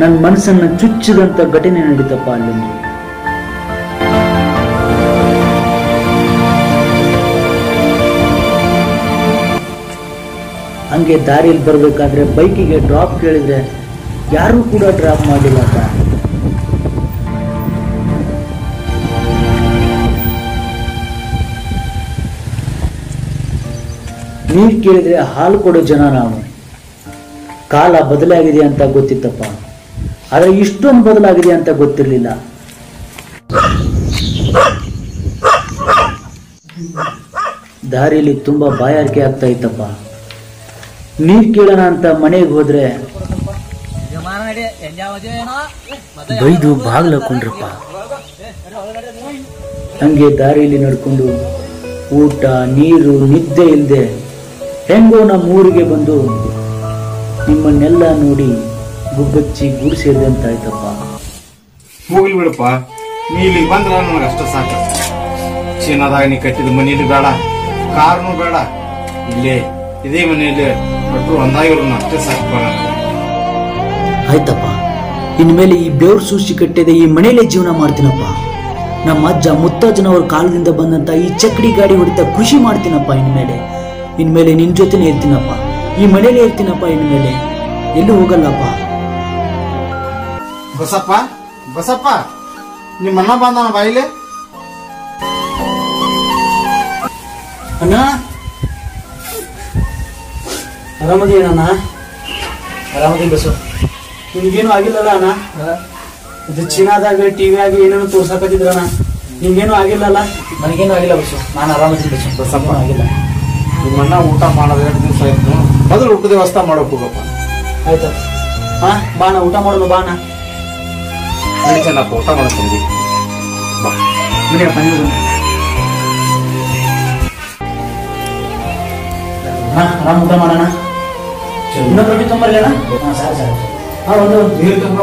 ನನ್ನ ಮನಸ್ಸನ್ನ ಚುಚ್ಚಿದಂತ ಘಟನೆ ನಡೀತಪ್ಪ ಅಲ್ಲೊಂದು. ಹಂಗೆ ದಾರಿಯಲ್ಲಿ ಬರ್ಬೇಕಾದ್ರೆ ಬೈಕಿಗೆ ಡ್ರಾಪ್ ಕೇಳಿದ್ರೆ ಯಾರೂ ಕೂಡ ಡ್ರಾಪ್ ಮಾಡಿಲ್ಲ ಅಪ್ಪ. ನೀರು ಕೇಳಿದ್ರೆ ಹಾಲು ಕೊಡೋ ಜನ ನಾವು. ಕಾಲ ಬದಲಾಗಿದೆ ಅಂತ ಗೊತ್ತಿತ್ತಪ್ಪ, ಆದ್ರೆ ಇಷ್ಟೊಂದು ಬದಲಾಗಿದೆ ಅಂತ ಗೊತ್ತಿರಲಿಲ್ಲ. ದಾರಿಯಲ್ಲಿ ತುಂಬಾ ಬಾಯಾರಿಕೆ ಆಗ್ತಾ ಇತ್ತಪ್ಪ. ನೀರ್ ಕೇಳೋಣ ಅಂತ ಮನೆಗೆ ಹೋದ್ರೆ ಬೈದು ಬಾಗ್ಲು ಹಾಕೊಂಡ್ರಪ್ಪ. ಹಂಗೆ ದಾರಿಯಲ್ಲಿ ನಡ್ಕೊಂಡು ಊಟ ನೀರು ನಿದ್ದೆ ಇಲ್ಲದೆ ಹೆಂಗೋ ನಮ್ಮ ಊರಿಗೆ ಬಂದು ನಿಮ್ಮನ್ನೆಲ್ಲ ನೋಡಿ ಗುಬ್ಬಚ್ಚಿ ಗೂಡು ಸೇರಿದಂತ ಆಯ್ತಪ್ಪ. ಹೋಗ್ಲಿ ಬಿಡಪ್ಪ, ನೀ ಇಲ್ಲಿಗೆ ಬಂದ್ರ ನನಗೆ ಅಷ್ಟ ಸಾಕು. ಚೀನಾದಾಗ ನೀ ಕಟ್ಟಿದ ಮನೇಲಿ ಬೇಡ, ಕಾರ್ನು ಬೇಡ, ಇಲ್ಲೇ ಇದೇ ಮನೆಯಲ್ಲಿ ಒಟ್ಟರು ಒಂದಾಗಿರೋನು ಅಷ್ಟೇ ಸಾಕಪ್ಪ ನನಗೆ. ಆಯ್ತಪ್ಪ, ಇನ್ಮೇಲೆ ಈ ಬೆವ್ರು ಸೂಸಿ ಕಟ್ಟಿದ ಈ ಮನೇಲೆ ಜೀವನ ಮಾಡ್ತೀನಪ್ಪ. ನಮ್ಮ ಅಜ್ಜ ಮುತ್ತಜ್ಜನವ್ರ ಕಾಲದಿಂದ ಬಂದಂತ ಈ ಚಕ್ಡಿ ಗಾಡಿ ಹೊಡಿತಾ ಖುಷಿ ಮಾಡ್ತೀನಪ್ಪ. ಇನ್ಮೇಲೆ ನಿನ್ ಜೊತೆನೆ ಇರ್ತೀನಪ್ಪ, ಈ ಮನೇಲೆ ಇರ್ತೀನಪ್ಪ. ಇನ್ಮೇಲೆ ಎಲ್ಲೂ ಹೋಗಲ್ಲಪ್ಪ. ಬಸಪ್ಪ ಬಸಪ್ಪ, ನಿಮ್ಮ ಅಣ್ಣ ಬಂದಾನ ಬಾಯಿಲೆ. ಅಣ್ಣ ಆರಾಮದೇನಣ್ಣ? ಆರಾಮದೇ ಬಸು. ನಿಮ್ಗೇನು ಆಗಿಲ್ಲಲ್ಲ ಅಣ್ಣ? ಇದು ಚೀನಾದಾಗ ಟಿವಿಯಾಗ ಏನೇನು ತೋರ್ಸಕತ್ತಿದ್ರಣ್ಣ, ನಿಮ್ಗೇನು ಆಗಿಲ್ಲಲ್ಲ? ನನಗೇನು ಆಗಿಲ್ಲ ಬಸು, ನಾನು ಆರಾಮದಿಲ್ಲ ಬಸು. ಬಸಪ್ಪ ಆಗಿಲ್ಲ. ನಿಮ್ಮ ಅಣ್ಣ ಊಟ ಮಾಡೋದು 2 ದಿವಸ ಆಯ್ತು, ಮೊದಲು ಊಟದ ವ್ಯವಸ್ಥೆ ಮಾಡೋಕೆ ಹೋಗಪ್ಪ. ಆಯ್ತು ಹಾ, ಬಾಣ ಊಟ ಮಾಡೋಣ. ಬಾಣ ಚೆನ್ನಪ್ಪ, ಊಟ ಮಾಡಕ್ಕೆ ಬಾ. ಬಿಡಿಯಪ್ಪ ನೀವು. ಆರಾಮ್ ಊಟ ಮಾಡೋಣ. ಇನ್ನೊಂದು ರೊಟ್ಟಿ ತೊಂಬರ್ಲಿ ಅಣ್ಣ? ಹಾಂ ಸರಿ ಸರಿ. ಹಾಂ ಒಂದು ನೀರು ತುಂಬ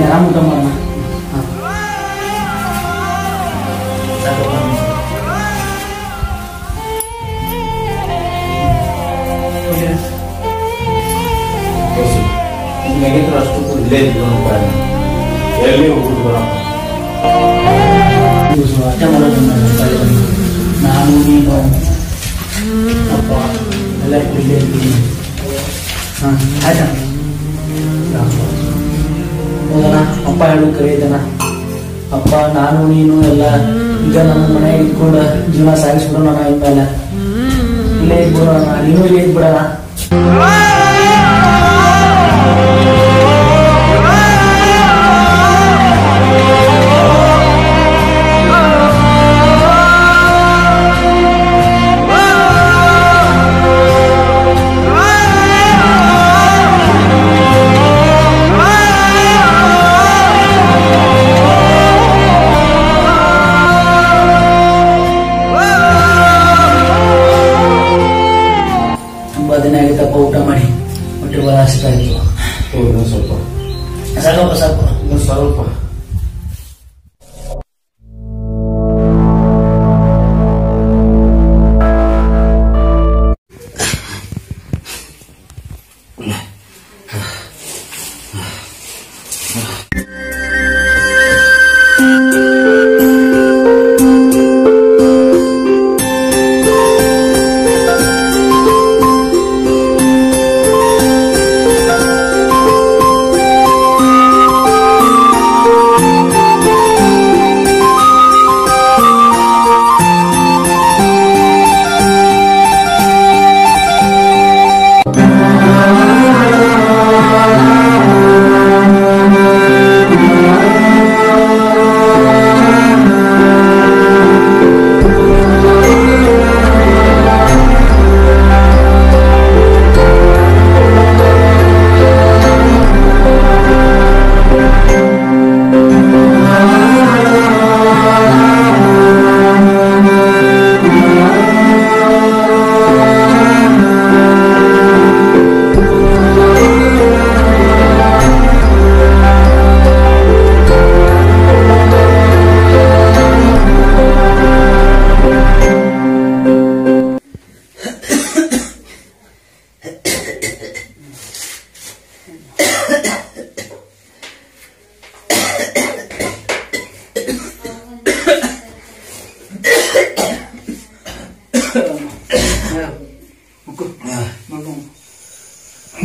ಆರಾಮ್ ಊಟ ಮಾಡೋಣ. ಹಾಂ ಸಾಕಪ್ಪ. ಅಷ್ಟು ಇಲ್ಲೇ ಇದ್ದು ಎಲ್ಲಿ ಹೋಗುದು ಬರಪ್ಪ. ನಾನು ನೀನು ಅಪ್ಪ ಎಲ್ಲ ಇಲ್ಲೇ ಇದ್ದೀನಿ. ಹಾಂ ಆಯ್ತಾ? ಹೋಗೋಣ. ಅಪ್ಪ ಹೇಳು ಕರೀತನ. ಅಪ್ಪ ನಾನು ನೀನು ಎಲ್ಲ ಈಗ ನಮ್ಮ ಮನೆಗೆ ಇಟ್ಕೊಂಡು ಜೀವನ ಸಾಗಿಸ್ಬಿಡೋಣ. ಇನ್ಮೇಲೆ ಇಲ್ಲೇ ಇದ್ಬಿಡೋಣ, ನೀನು ಇಲ್ಲೇ ಇದ್ಬಿಡೋಣ. ದಿನ ಆಗಿತ್ತಪ್ಪ ಊಟ ಮಾಡಿ ಹೊಟ್ಟೆ ಬಹಳ ಹಸಿತಾಯಿತು. ಸ್ವಲ್ಪ ಸಾಕಪ್ಪ ಸಾಕು ಸ್ವಲ್ಪ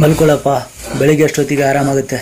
ಮಲ್ಕೊಳ್ಳಪ್ಪ, ಬೆಳಿಗ್ಗೆ ಅಷ್ಟೊತ್ತಿಗೆ ಆರಾಮಾಗುತ್ತೆ.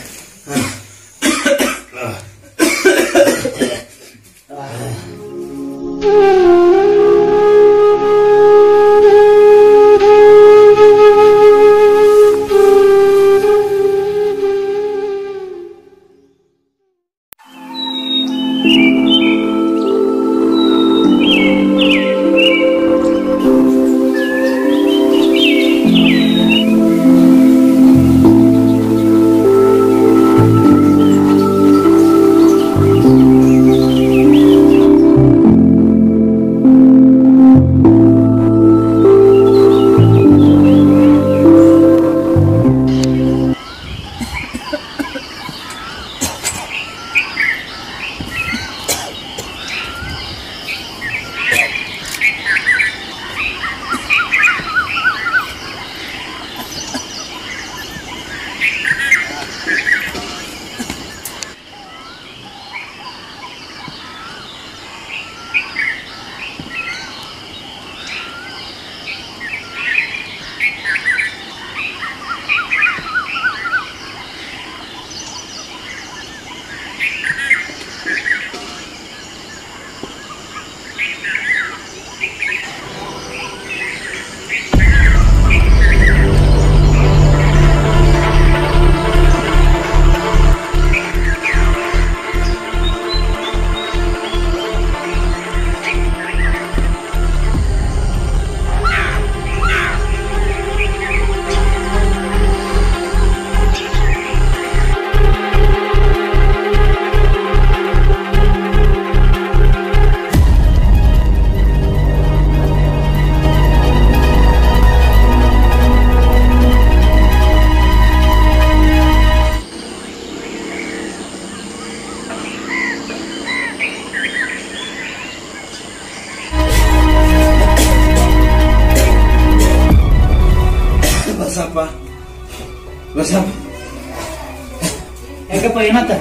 ಯಾಕಪ್ಪ ಏನಂತ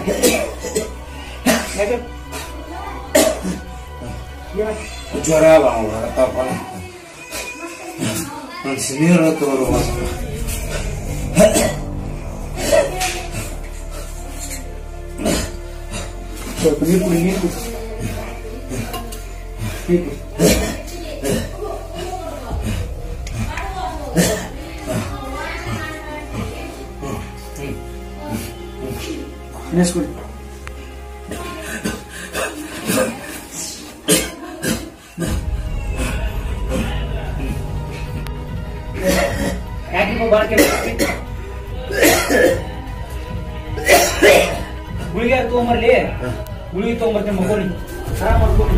ಜ್ವರ ಬರತ್ತಪ್ಪ, ನಾನು ಸಿನಿಯರ್ ಹೊತ್ತು ಸ್ವಲ್ಪ ನೀರು ಕುಡಿ ನೀರು ಕುಡಿ ನೆನೆಸ್ಕೊಡಿ. ಗುಳಿಗೆ ತಗೊಂಬರ್ಲಿ, ಗುಳಿಗೆ ತಗೊಂಬರ್ತೇನೆ ಮಗೋಳಿ ಆರಾಮ್ ಮಾಡ್ಕೊಳ್ಳಿ.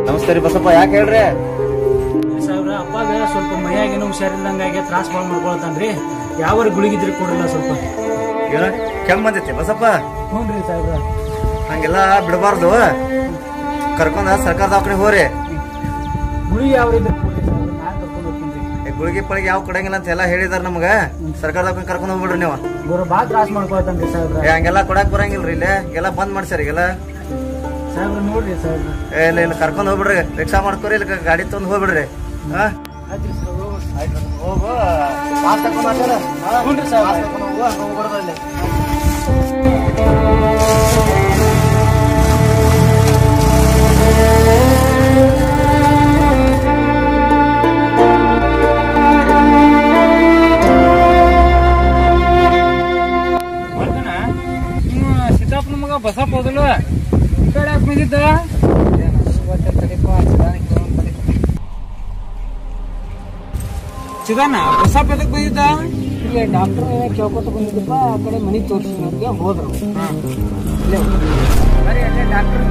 ನಮಸ್ತೆ ರೀ ಬಸಪ್ಪ, ಯಾಕೆ ಹೇಳ್ರಿ? ಸಾಹೇಬ್ರ ಅಪ್ಪಾಗ ಸ್ವಲ್ಪ ಮೈಯಾಗೇನೋ ಹುಷಾರಿಲ್ದಂಗಾಗಿ ತ್ರಾಸ ಭಾಳ ಮಾಡ್ಕೊಳತಾನ್ರಿ. ಯಾವ ಗುಳಿಗಿದ್ರಿ ಕೊಡಲ್ಲ ಸ್ವಲ್ಪ. ಕೆಮ್ಮ ಬಂದೈತಿ ಬಸಪ್ಪ? ಹ್ಞೂ ರೀ ಸಾಹೇಬ್ರ. ಹಂಗೆಲ್ಲ ಬಿಡಬಾರ್ದು, ಕರ್ಕೊಂಡ ಸರ್ಕಾರ ದವಾಖಾನೆ ಹೋರಿ. ಗುಳಿಗೆ ಯಾವ ಇದ್ರೆ ನಾಳೆ ಕರ್ಕೊಂಡು ಹೋಗ್ತೀನಿ. ಗುಳಿಗೆ ಪಳಿಗೆ ಯಾವ ಕೊಡಂಗಿಲ್ಲ ಅಂತ ಎಲ್ಲ ಹೇಳಿದಾರ ನಮ್ಗ. ಸರ್ಕಾರ ದವಾಖಾನೆ ಕರ್ಕೊಂಡು ಹೋಗ್ಬಿಡ್ರಿ ನೀವು. ಇವ್ರು ಭಾಳ ತ್ರಾಸ ಮಾಡ್ಕೊಳತಾನ್ರಿ ಸಾಹೇಬ್ರ. ಹಂಗೆಲ್ಲ ಕೊಡಕ್ ಬರಂಗಿಲ್ರಿ, ಇಲ್ಲೇ ಎಲ್ಲ ಬಂದ್ ಮಾಡ್ಸ್ಯಾರ ಈಗೆಲ್ಲ. ಸಾಹೇಬ್ರ ನೋಡ್ರಿ ಸಾಹೇಬ್ರ. ಇಲ್ಲ ಇಲ್ಲ ಕರ್ಕೊಂಡ್ ಹೋಗ್ಬಿಡ್ರಿ, ರಿಕ್ಷಾ ಮಾಡ್ಕೊರಿ, ಇಲ್ಲ ಗಾಡಿ ತಗೊಂಡ್ ಹೋಗ್ಬಿಡ್ರಿ. ಹೋಗು ಮಾಸ್ಕ್ ಹಾಕೊಂಡ್ ಹೋಗ್ಯಾರ. ಹ್ಞೂ ಸಾಹೇಬ್ರ. ಹೋಗ್ಬಾರ್ದು ಅಲ್ಲಿ. ಸಿದ್ದಪ್ಪನ ಮಗ ಬಸಪ್ಪ ಹೋದಲು ಈ ಕಡೆ ಯಾಕೆ ಬಂದಿದ್ದ? ಚಿದಾನ ಬಸಪ್ಪ ಎದಕ್ ಬಂದಿದ್ದ? ಇಲ್ಲ ಡಾಕ್ಟರ್ ಕೇಳ್ಕೊತ ಬಂದಿದ್ದಪ್ಪ, ಆ ಕಡೆ ಮನೆಗೆ ತೋರಿಸಿದ್ರಿಗೆ ಹೋದ್ರು. ಬರೀ ಅಲ್ಲೇ ಡಾಕ್ಟರ್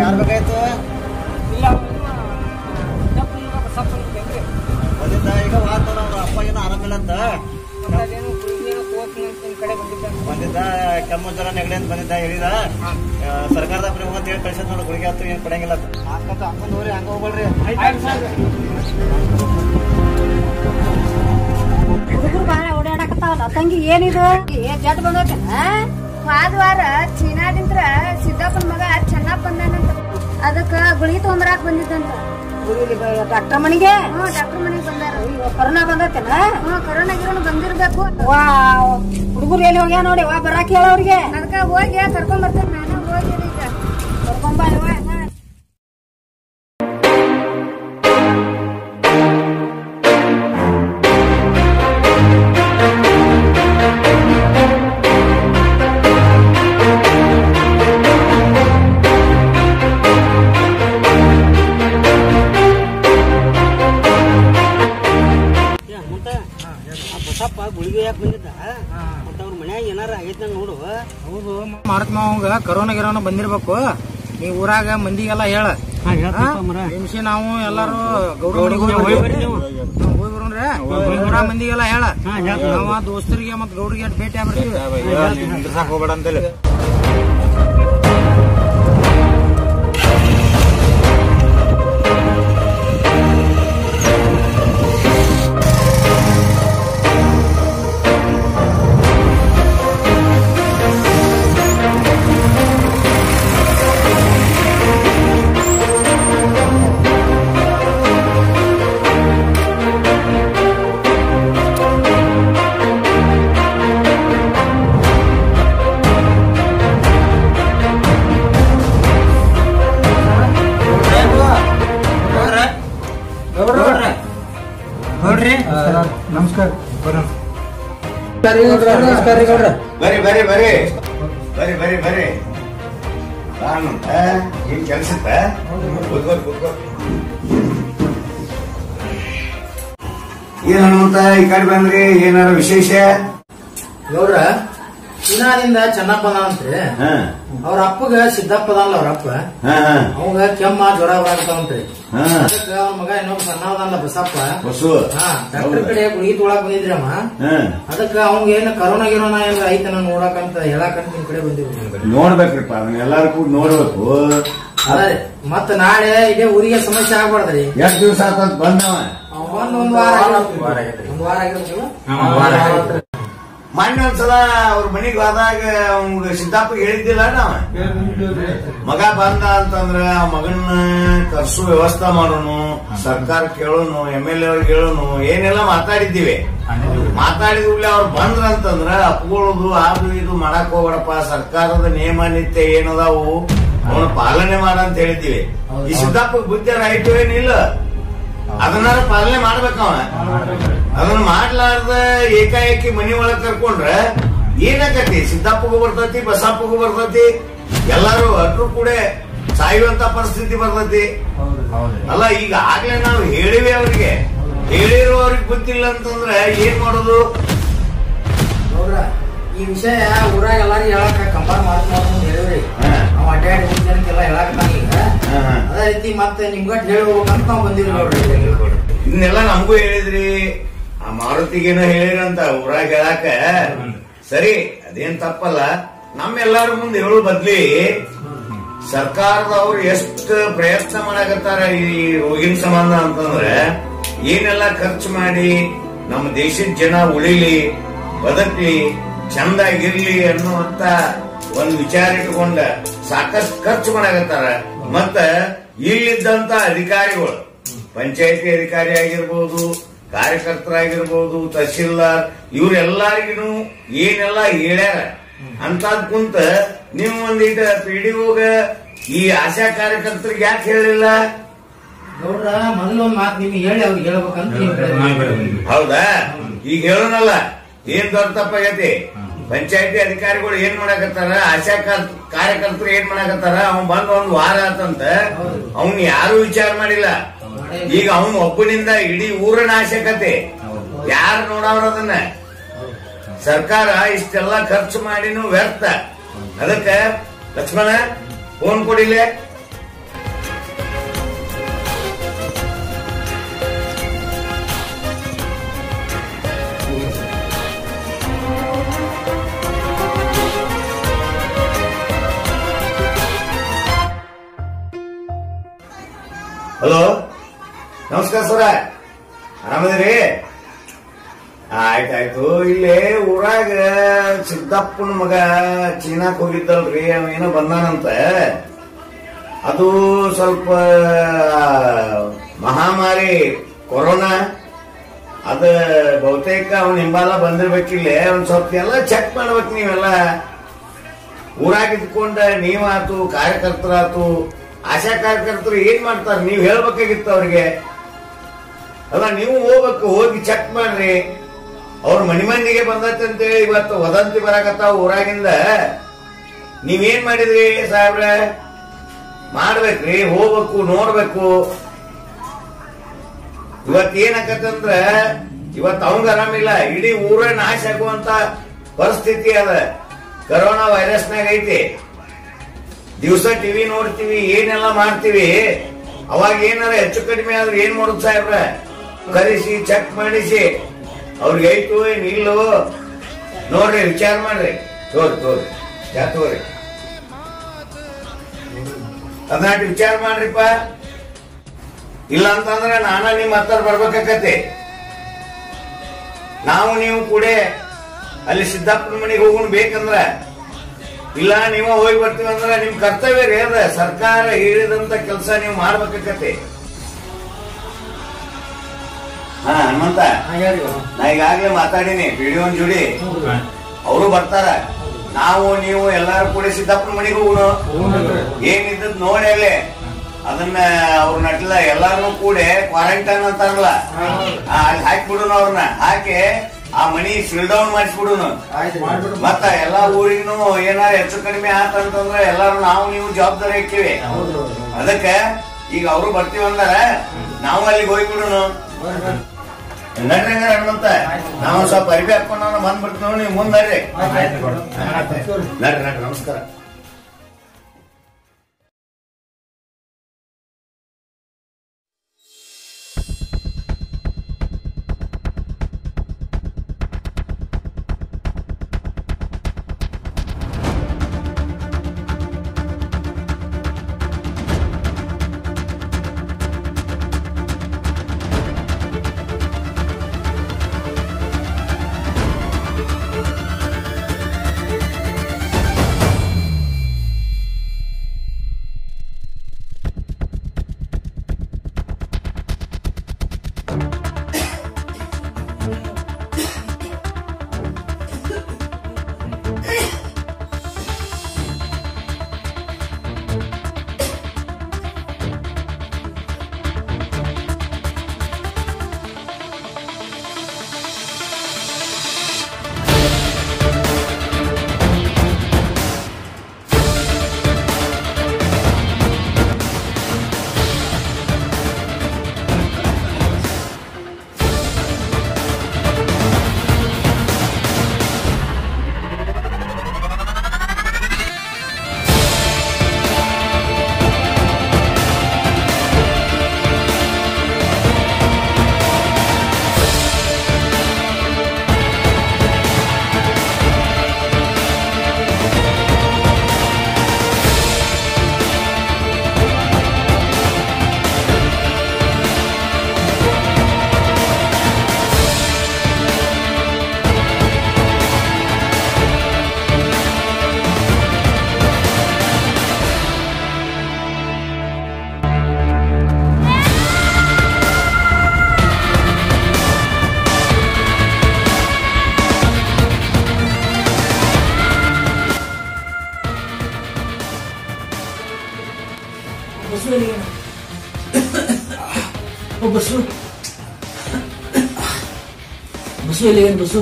ಯಾರು ಬೇಕಾಯ್ತು? ಇಲ್ಲ ಸಿದ್ದಪ್ಪನ ಮಗ ಬಸಪ್ಪ ಬಂದಿದ್ದ ಈಗ ವಾತ ಅಪ್ಪ ಏನೋ ಆರಾಮಿಲ್ಲ ಅಂತ ಅದೇನು ಗುಳಿಗೆ ತೋರ್ಸಿನ ಕಡೆ ಬಂದಿದ್ದ. ಕೆಮ್ಮು ಜ್ವರ ನೆಗಡಿ ಅಂತ ಬಂದಿದ್ದ, ಹೇಳಿದ ಸರ್ಕಾರದ ಹೋಗಂತ ಹೇಳಿ ಕಳ್ಸದ್ ನೋಡು. ಗುಳಿಗೆ ಆತು ಏನ್ ಕೊಡಂಗಿಲ್ಲ ಅಂತ ಹಂಗೊಂದ್ ಹೋಗ್ರಿ, ಹಂಗ ಹೋಗ್ಬೇಡ್ರಿ. ಹುಡುಗರು ಬಾಳ ಓಡಾಡಕತ್ತಾವಲ್ಲ ತಂಗಿ, ಏನಿದು ಜಡ್ ಬಂದೋಕನ? ಹೋದ ವಾರ ಚೀನಾದಿಂತ್ರ ಸಿದ್ದಪ್ಪನ ಮಗ ಚೆನ್ನಪ್ಪ ಬಂದಾನಂತ, ಅದಕ್ಕ ಗುಳಿಗೆ ತಗೊಂಬರಾಕ್ ಬಂದಿದ್ದಂತ. ಡಾಕ್ಟರ್ ಮನೆಗೆ? ಡಾಕ್ಟರ್ ಮನೆಗೆ ಬಂದಾರ. ಕೊರೋನಾ ಬಂದೈತೇನ? ಕೊರೋನಾ ಗಿರೋನ ಬಂದಿರ್ಬೇಕು. ಹುಡುಗರು ಎಲ್ಲಿ ಹೋಗ್ಯ ನೋಡಿ, ಬರಾಕ್ ಹೇಳ ಅವ್ರಿಗೆ. ಅದಕ್ಕ ಹೋಗಿ ಕರ್ಕೊಂಡ್ ಬರ್ತೇನೆ ನಾನು. ಹೋಗಿ ಈಗ ಕರ್ಕೊಂಡ್ ಬಾ. ಬಸಪ್ಪ ಗುಳಿಗೆ ಯಾಕೆ ಬಂದಿದ್ದ? ಮತ್ತ ಅವ್ರ ಮನ್ಯಾಗ ಏನಾರ ಆಗೈತೆ ನೋಡು. ಹೌದು ಮಾರತ್ ಮಾವಂಗ ಕರೋನಾ ಗಿರೋನ ಬಂದಿರ್ಬೇಕು. ನೀ ಊರಾಗ ಮಂದಿಗೆಲ್ಲ ಹೇಳ ನಿಮಿಷ ನಾವು ಎಲ್ಲಾರು ಗೌಡ್ರಿ ಊರ ಮಂದಿಗೆಲ್ಲ ಹೇಳ. ನಾವ ದೋಸ್ತರಿಗೆ ಮತ್ ಗೌಡ್ರಿಗೆ ಭೇಟಿ ಆಗ್ಬಿಡ್ತೀವಿ. ಹೋಗ್ಬೇಡ ಅಂತೇಳಿ ನೋಡ್ರಿ ನಮಸ್ಕಾರ. ನಮಸ್ಕಾರ ಗೌಡ್ರ. ಬರ್ರಿ ಬರ್ರಿ ಬರ್ರಿ ಬರ್ರಿ ಬರ್ರಿ ಬರ್ರಿ ಅಂತ ಏನ್ ಕೆಲ್ಸ ಏನ್ ಹನುಮಂತ ಈ ಕಡೆ ಬಂದ್ರಿ ಏನಾರ ವಿಶೇಷ? ಗೌಡ್ರ ಚೀನಾದಿಂದ ಚೆನ್ನಪ್ಪ ಅಂತ್ರಿ ಅವ್ರ ಅಪ್ಪಗ ಸಿದ್ದಪ್ಪ ಅದಲ್ಲ ಅವ್ರ ಅಪ್ಪ ಅವಾಗ ಕೆಮ್ಮ ಜ್ವರ ಬರಾಕತ್ತಾವಂತ್ರಿ. ಅದಕ್ಕ ಅವ್ರ ಮಗ ಇನ್ನೊಬ್ಬ ಸಣ್ಣವದಲ್ಲ ಬಸಪ್ಪ ಡಾಕ್ಟರ್ ಕಡೆ ಗುಳಿಗೆ ತೊಳಕ್ ಬಂದಿದ್ರಿ ಅಮ್ಮ. ಅದಕ್ಕ ಅವಂಗ ಏನ ಕರೋನಾ ಗಿರೋನಾ ಏನಾರ ಐತನ ನೋಡಕಂತ ಹೇಳಕಂತ ನಿಮ್ ಕಡೆ ಬಂದಿವಿ. ನೋಡ್ಬೇಕ್ರಿಪ್ಪ ಅದನ್ನ ಎಲ್ಲಾರು ಕೂಡ ನೋಡ್ಬೇಕು. ಅದೇ ಮತ್ತ ನಾಳೆ ಇದೇ ಊರಿಗೆ ಸಮಸ್ಯೆ ಆಗ್ಬಾರ್ದ್ರಿ. ಎಷ್ಟ್ ದಿವಸ ಆತ ಬಂದವ? ಒಂದ್ ವಾರ ಆಗಿರ್ಬೇಕು. ಮೊನ್ನೆ ಒಂದ್ಸಲ ಅವ್ರ ಮನಿಗ್ ಹೋದಾಗ ಅವ್ಗ ಸಿದ್ದಪ್ಪ ಹೇಳಿದ್ದಿಲ್ಲ ನಾವ ಮಗ ಬಂದ ಅಂತಂದ್ರ ಆ ಮಗನ್ನ ಕರ್ಸು ವ್ಯವಸ್ಥೆ ಮಾಡೋನು, ಸರ್ಕಾರ ಕೇಳೋನು, MLA ಅವ್ರಿಗೆ ಹೇಳೋನು ಏನೆಲ್ಲ ಮಾತಾಡಿದ್ದೀವಿ. ಮಾತಾಡಿದ್ರಲ್ಲಿ ಅವ್ರು ಬಂದ್ರ ಅಂತಂದ್ರ ಅಪ್ಕೊಳ್ಳೋದು ಅದು ಇದು ಮಾಡಕ್ ಹೋಗ್ಬೇಡಪ್ಪ, ಸರ್ಕಾರದ ನಿಯಮ ನಿತ್ಯ ಏನದಾವು ಅವನ ಪಾಲನೆ ಮಾಡಂತ ಹೇಳಿದ್ದೀವಿ. ಈ ಸಿದ್ದಪ್ಪ ಬುದ್ಧಿ ರೈಟ್ ಏನಿಲ್ಲ, ಅದನ್ನ ಪಾಲನೆ ಮಾಡ್ಬೇಕವ. ಅದನ್ನ ಮಾಡ್ಲಾರ್ದ ಏಕಾಏಕಿ ಮನಿ ಒಳಗ್ ಕರ್ಕೊಂಡ್ರ ಏನಾಗತಿ? ಸಿದ್ದಪ್ಪಗೂ ಬರ್ತೈತಿ, ಬಸಪ್ಪಗೂ ಬರ್ತೈತಿ, ಎಲ್ಲಾರು ಅಟ್ರು ಕೂಡ ಸಾಯುವಂತ ಪರಿಸ್ಥಿತಿ ಬರ್ತೈತಿ. ಅಲ್ಲ ಈಗ ಆಗ್ಲೇ ನಾವು ಹೇಳಿವಿ ಅವ್ರಿಗೆ, ಹೇಳಿರೋ ಅವ್ರಿಗೆ ಗೊತ್ತಿಲ್ಲ ಅಂತಂದ್ರ ಏನ್ ಮಾಡೋದು? ನೋಡ್ರ ಈ ವಿಷಯ ಊರಾಗ ಎಲ್ಲಾರು ಹೇಳಕ ಕಂಬಾರ್ ಮಾಡ್ಕೊಂಡು ಹೇಳಿವ್ರಿ. ನಾವ್ ಅಡ್ಡಾಡಿ 3 ಜನಕ್ಕೆಲ್ಲ ಹೇಳಕತ್ತಾನ ಈಗ. ಅದೇ ರೀತಿ ಮತ್ತೆ ನಿಮ್ಗಟ್ ಹೇಳಿ ಹೋಗ್ಬೇಕಂತ ನಾವ್ ಬಂದಿವಿ ನೋಡ್ರಿ. ಇದನ್ನೆಲ್ಲ ನಮಗೂ ಹೇಳಿದ್ರಿ, ಆ ಮಾರುತಿಗೇನೋ ಹೇಳಿರಂತ ಊರಾಗ ಹೇಳಾಕ. ಸರಿ, ಅದೇನ್ ತಪ್ಪಲ್ಲ. ನಮ್ಮೆಲ್ಲಾರ ಮುಂದೆ ಹೇಳೋ ಬದ್ಲಿ ಸರ್ಕಾರದವ್ರು ಎಷ್ಟು ಪ್ರಯತ್ನ ಮಾಡಕತ್ತಾರ ಈ ರೋಗಿನ ಸಂಬಂಧ ಅಂತಂದ್ರೆ ಏನೆಲ್ಲ ಖರ್ಚು ಮಾಡಿ ನಮ್ಮ ದೇಶದ ಜನ ಉಳಿಲಿ, ಬದುಕಲಿ, ಚಂದಾಗಿರ್ಲಿ ಅನ್ನುವಂತ ಒಂದು ವಿಚಾರ ಇಟ್ಕೊಂಡ ಸಾಕಷ್ಟು ಖರ್ಚು ಮಾಡಕತ್ತಾರ. ಮತ್ತ ಇಲ್ಲಿದ್ದಂತ ಅಧಿಕಾರಿಗಳು, ಪಂಚಾಯತಿ ಅಧಿಕಾರಿ ಆಗಿರ್ಬೋದು, ಕಾರ್ಯಕರ್ತರಾಗಿರ್ಬೋದು, ತಹಶೀಲ್ದಾರ್, ಇವ್ರೆಲ್ಲಾರಿಗೂ ಏನೆಲ್ಲ ಹೇಳ್ಯಾರ ಅಂತದ್ ಕುಂತ ನೀವು ಒಂದಿಟ PDOಗ ಈ ಆಶಾ ಕಾರ್ಯಕರ್ತರಿಗೆ ಯಾಕೆ ಹೇಳಿಲ್ಲ? ನೋಡ್ರ ಮೊದಲು ಒಂದ್ ಮಾತು ನಿಮ್ಗೆ ಹೇಳಿ ಅವ್ರಿಗೆ ಹೇಳ್ಬೇಕಂತ. ಹೌದಾ? ಈಗ ಹೇಳೋನಲ್ಲ, ಏನ್ ದೊಡ್ಡ ತಪ್ಪಾಗೈತಿ? ಪಂಚಾಯತಿ ಅಧಿಕಾರಿಗಳು ಏನ್ ಮಾಡಕತ್ತಾರ, ಆಶಾ ಕಾರ್ಯಕರ್ತರು ಏನ್ ಮಾಡಕತ್ತಾರ, ಅವ್ನ್ ಬಂದ್ ಒಂದ್ ವಾರ ಆತಂತ ಅವ್ನ್ ಯಾರು ವಿಚಾರ ಮಾಡಿಲ್ಲ. ಈಗ ಅವನ್ ಒಬ್ಬನಿಂದ ಇಡೀ ಊರನ ಆಶಕತೆ ಯಾರು ನೋಡವ್ರ? ಅದನ್ನ ಸರ್ಕಾರ ಇಷ್ಟೆಲ್ಲ ಖರ್ಚು ಮಾಡಿನೂ ವ್ಯರ್ಥ. ಅದಕ್ಕ ಲಕ್ಷ್ಮಣ ಫೋನ್ ಕೊಡಿಲೆ. ಹಲೋ, ನಮಸ್ಕಾರ ಸರ, ಆರಾಮದಿರಿ? ಆಯ್ತಾಯ್ತು. ಇಲ್ಲೇ ಊರಾಗ ಸಿದ್ದಪ್ಪನ ಮಗ ಚೀನಾಕ್ ಹೋಗಿದ್ದಲ್ರಿ, ಅವೇನೋ ಬಂದಾನಂತ. ಅದು ಸ್ವಲ್ಪ ಮಹಾಮಾರಿ ಕೊರೋನಾ, ಅದ ಬಹುತೇಕ ಅವನ್ ಹಿಂಬಾಲ ಬಂದಿರ್ಬೇಕಿಲ್ಲ. ಒಂದ್ ಸ್ವಲ್ಪ ಎಲ್ಲ ಚೆಕ್ ಮಾಡ್ಬೇಕು ನೀವೆಲ್ಲ. ಊರಾಗ ಇದ್ಕೊಂಡ ನೀವಾತು, ಕಾರ್ಯಕರ್ತರಾತು, ಆಶಾ ಕಾರ್ಯಕರ್ತರು ಏನ್ ಮಾಡ್ತಾರ ನೀವ್ ಹೇಳ್ಬೇಕಾಗಿತ್ತು ಅವ್ರಿಗೆ. ಅಲ್ಲ, ನೀವು ಹೋಗ್ಬೇಕು, ಹೋಗಿ ಚೆಕ್ ಮಾಡ್ರಿ. ಅವ್ರ ಮನಿ ಮಂದಿಗೆ ಬಂದೈತೆ ಅಂತೇಳಿ ಇವತ್ತು ವದಂತಿ ಬರಾಕತ್ತಾವ ಊರಾಗಿಂದ. ನೀವೇನ್ ಮಾಡಿದ್ರಿ ಸಾಹೇಬ್ರ? ಮಾಡ್ಬೇಕ್ರಿ, ಹೋಗ್ಬೇಕು, ನೋಡ್ಬೇಕು. ಇವತ್ತೇನಾಕತ್ತಂದ್ರ ಇವತ್ತು ಅವಂಗ ಆರಾಮಿಲ್ಲ, ಇಡೀ ಊರ ನಾಶ ಆಗುವಂತ ಪರಿಸ್ಥಿತಿ ಅದ. ಕರೋನಾ ವೈರಸ್ನಾಗ ಐತಿ. ದಿವಸ ಟಿವಿ ನೋಡ್ತೀವಿ, ಏನೆಲ್ಲ ಮಾಡ್ತೀವಿ. ಅವಾಗ ಏನಾರ ಹೆಚ್ಚು ಕಡಿಮೆ ಆದ್ರೆ ಏನ್ ಮಾಡುದು ಸಾಹೇಬ್ರ? ಕರೆಸಿ ಚೆಕ್ ಮಾಡಿಸಿ ಅವ್ರಿಗೆ ಐತು ಏನಿಲ್ಲೋ ನೋಡ್ರಿ, ವಿಚಾರ ಮಾಡ್ರಿ. ತೋರಿ ತೋರಿ ಅದನ್ನಾಟಿ ವಿಚಾರ ಮಾಡ್ರಿಪ್ಪ. ಇಲ್ಲ ಅಂತಂದ್ರೆ ನಾನ ನಿಮ್ ಹತ್ತಾರ ಬರ್ಬೇಕಾಕತಿ. ನಾವು ನೀವು ಕೂಡ ಅಲ್ಲಿ ಸಿದ್ದಪ್ಪನ ಮನೆಗೆ ಹೋಗೋಣ ಬೇಕಂದ್ರ, ಇಲ್ಲ ನೀವ ಹೋಗಿ ಬರ್ತೀವಿ ಅಂದ್ರ ನಿಮ್ ಕರ್ತವ್ಯ ರೀ ಅದ. ಸರ್ಕಾರ ಹೇಳಿದಂತ ಕೆಲಸ ನೀವು ಮಾಡ್ಬೇಕಾಕತಿ. ಹಾ ಹನುಮಂತ, ನಾ ಈಗಾಗ್ಲೇ ಮಾತಾಡಿನಿ PDO ಜೋಡಿ, ಅವರು ಬರ್ತಾರ. ನಾವು ನೀವು ಎಲ್ಲಾರು ಕೂಡ ಸಿದ್ದಪ್ಪನ ಮನೆಗೆ ಹೋಗೋಣ. ಏನಿದ್ದದ್ ನೋಡಿ ಅಲ್ಲಿ ಅದನ್ನ ಅವ್ರನ್ನೆಲ್ಲ ಎಲ್ಲಾರನು ಕೂಡಿ ಕ್ವಾರಂಟೈನ್ ಅಂತಾರಲ್ಲ ಅಲ್ಲಿ ಹಾಕಿಬಿಡುನು, ಅವ್ರನ್ನ ಹಾಕಿ ಆ ಮನಿ ಸೀಲ್ ಡೌನ್ ಮಾಡಿಸ್ಬಿಡುನು. ಮತ್ತ ಎಲ್ಲಾ ಊರಿಗೂ ಏನಾರ ಹೆಚ್ಚು ಕಡಿಮೆ ಆತಂತಂದ್ರೆ ಎಲ್ಲಾರು ನಾವು ನೀವು ಜವಾಬ್ದಾರಿ ಹಾಕಿವಿ. ಅದಕ್ಕೆ ಈಗ ಅವರು ಬರ್ತೀವಂದಾರ ನಾವು ಅಲ್ಲಿಗೆ ಹೋಗ್ಬಿಡುನು. ನಡ್ರಿ ಹನುಮಂತ, ನಾವು ಸ್ವಲ್ಪ ಅರಿವಿ ಹಾಕೊಂಡು ನಾವು ಬಂದ್ಬಿಡ್ತೀವಿ, ನೀವು ಮುಂದರ್ರಿ. ನಡ್ರಿ ನಡ್ರಿ, ನಮಸ್ಕಾರ. ಬಸ್ಸು ಬಸ್ಸು ಎಲ್ಲಿ ಏನು ಬಸ್ಸು?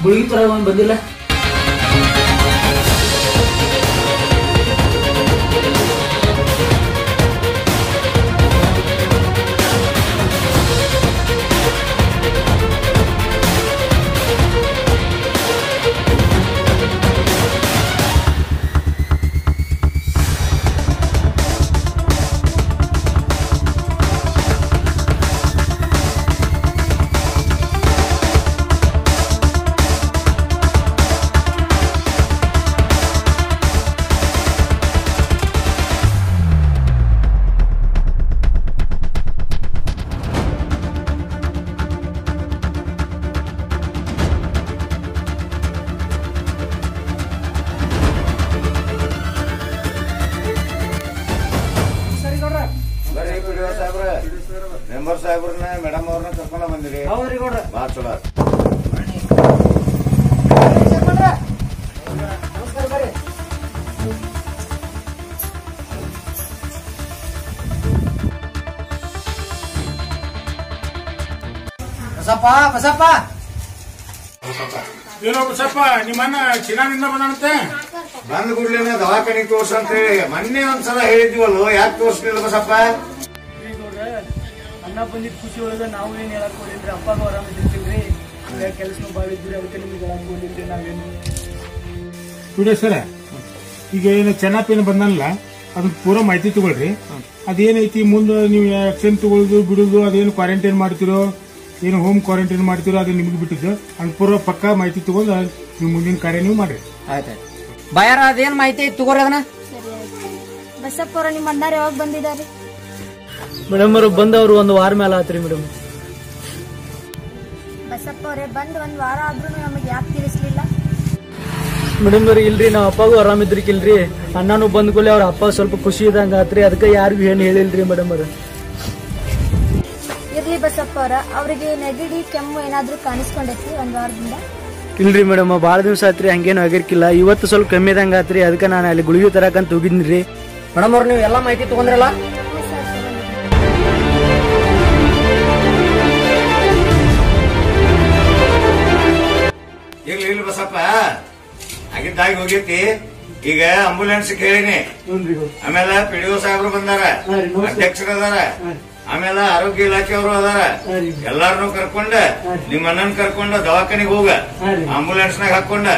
ಗುಳಿಗೆ ತರ ಬಂದಿಲ್ಲ. ಮೆಂಬರ್ ಸಾಹೇಬ್ರನ್ನ ಮೇಡಮ್ ಅವ್ರನ್ನ ಕರ್ಕೊಂಡ ಬಂದಿರಿ. ಬಾ ಚಲೋ. ಬಸಪ್ಪ ಬಸಪ್ಪ ಏನೋ ಬಸಪ್ಪ ನಿಮ್ಮನ್ನ ಚೀನಾದಿಂದ ಬಂದಂತೆ ಬಂದ್ ಕೂಡ್ಲೇನೆ ದವಾಖಾನಿಗೆ ತೋರ್ಸಂತೇಳಿ ಮೊನ್ನೆ ಒಂದ್ಸಲ ಹೇಳಿದ್ವಲ್ವ, ಯಾಕೆ ತೋರ್ಸ್ಲಿಲ್ಲ ಬಸಪ್ಪ? ಅನ್ನ ಬಂದಿದ್ ಖುಷಿ ಒಳಗ ನಾವು ಏನ್ ಹೇಳಕ್ ಹೋಗಿಲ್ರಿ, ಅಪ್ಪಗೂ ಆರಾಮಿದ್ದಿಲ್ರಿ, ಕೆಲಸ ಬಾಳಿದ್ರಿ, ಅದಕ್ಕೆ ನಿಮ್ಗೆ ಹೇಳಕ್ ಹೋಗಿಲ್ರಿ ನಾವೇನು. ಬಿಡಿ ಸರ, ಈಗ ಏನು ಚೆನ್ನಪ್ಪೇನು ಬಂದಲ್ಲ ಅದನ್ನ ಪೂರ ಮಾಹಿತಿ ತಗೊಳ್ರಿ. ಅದೇನೈತಿ ಮುಂದೆ ನೀವು ಆಕ್ಷನ್ ತಗೊಳ್ಳೋದು ಬಿಡುದು, ಅದೇನು ಕ್ವಾರಂಟೈನ್ ಮಾಡ್ತಿರೋ ಏನು ಹೋಮ್ ಕ್ವಾರಂಟೈನ್ ಮಾಡ್ತಿರೋ ಅದು ನಿಮ್ಗೆ ಬಿಟ್ಟಿದ್ದು. ಅದ್ ಪೂರ ಪಕ್ಕಾ ಮಾಹಿತಿ ತಗೊಂಡು ನೀವು ಮುಂದಿನ ಕಾರ್ಯ ನೀವು ಮಾಡ್ರಿ. ಆಯ್ತಾಯ್ತು ಬಾಯಾರ ಅದೇನ್ ಮಾಹಿತಿ ಐತಿ ತಗೋರಿ ಅದನ್ನ. ಬಸಪ್ಪ ಅವ್ರ ನಿಮ್ಮ ಅಣ್ಣಾರ ಯಾವಾಗ ಬಂದಿದ್ದಾರೆ? ಮೇಡಮ್ ಅವರು ಬಂದವರು ಒಂದು ವಾರ ಮೇಲೆ ಆತ್ರಿ ಮೇಡಮ್. ಬಸಪ್ಪ ಅವರೇ ಬಂದ್ ಒಂದ್ ವಾರ ಆದ್ರೂ ನಮಗೆ ಯಾಕೆ ತಿಳಿಸ್ಲಿಲ್ಲ? ಮೇಡಮ್ ಅವ್ರಿ ಇಲ್ರಿ, ನಾವ್ ಅಪ್ಪಗೂ ಆರಾಮಿದ್ರಿಕಿಲ್ರಿ, ಅಣ್ಣನು ಬಂದ್ ಕೂಡಲೇ ಅವ್ರ ಅಪ್ಪ ಸ್ವಲ್ಪ ಖುಷಿ ಇದಂಗ ಆತ್ರಿ, ಅದಕ್ಕೆ ಯಾರಿಗೂ ಏನ್ ಹೇಳಿಲ್ರಿ ಮೇಡಮ್ ಅವ್ರ. ಇರ್ಲಿ ಬಸಪ್ಪ ಅವರ, ಅವ್ರಿಗೆ ನೆಗಡಿ ಕೆಮ್ಮು ಏನಾದ್ರೂ ಕಾಣಿಸ್ಕೊಂಡೈತಿ ಒಂದ್ ವಾರದಿಂದ? ಇಲ್ರಿ ಮೇಡಮ್ ಭಾಳ ದಿವಸ ಆತ್ರಿ ಹಂಗೇನು ಆಗಿರ್ಕಿಲ್ಲ ಇವತ್ತು ಸ್ವಲ್ಪ ಕಮ್ಮಿ ಇದಂಗ ಆತ್ರಿ ಅದಕ್ಕೆ ನಾನು ಅಲ್ಲಿ ಗುಳಿಗೆ ತರಕಂತ ಹೋಗಿದ್ರಿ. ಮೇಡಮ್ ಅವ್ರು ನೀವು ಎಲ್ಲ ಮಾಹಿತಿ ತಗೊಂಡ್ರಲ್ಲ? ಇರ್ಲಿ ಬಸಪ್ಪ, ಆಗಿದ್ದಾಗಿ ಹೋಗೈತಿ. ಈಗ ಆಂಬುಲೆನ್ಸ್ ಕೇಳಿನಿ. ಆಮೇಲೆ ಪಿಡಿಒ ಸಾಹೇಬ್ರು ಬಂದಾರ, ಅಧ್ಯಕ್ಷರು ಅದಾರ, ಆಮೇಲೆ ಆರೋಗ್ಯ ಇಲಾಖೆಯವರು ಅದಾರ. ಎಲ್ಲಾರನು ಕರ್ಕೊಂಡ ನಿಮ್ಮ ಅಣ್ಣನ್ ಕರ್ಕೊಂಡ ದವಾಖಾನಿಗೆ ಹೋಗ, ಆಂಬುಲೆನ್ಸ್ ನಾಗ ಹಾಕೊಂಡ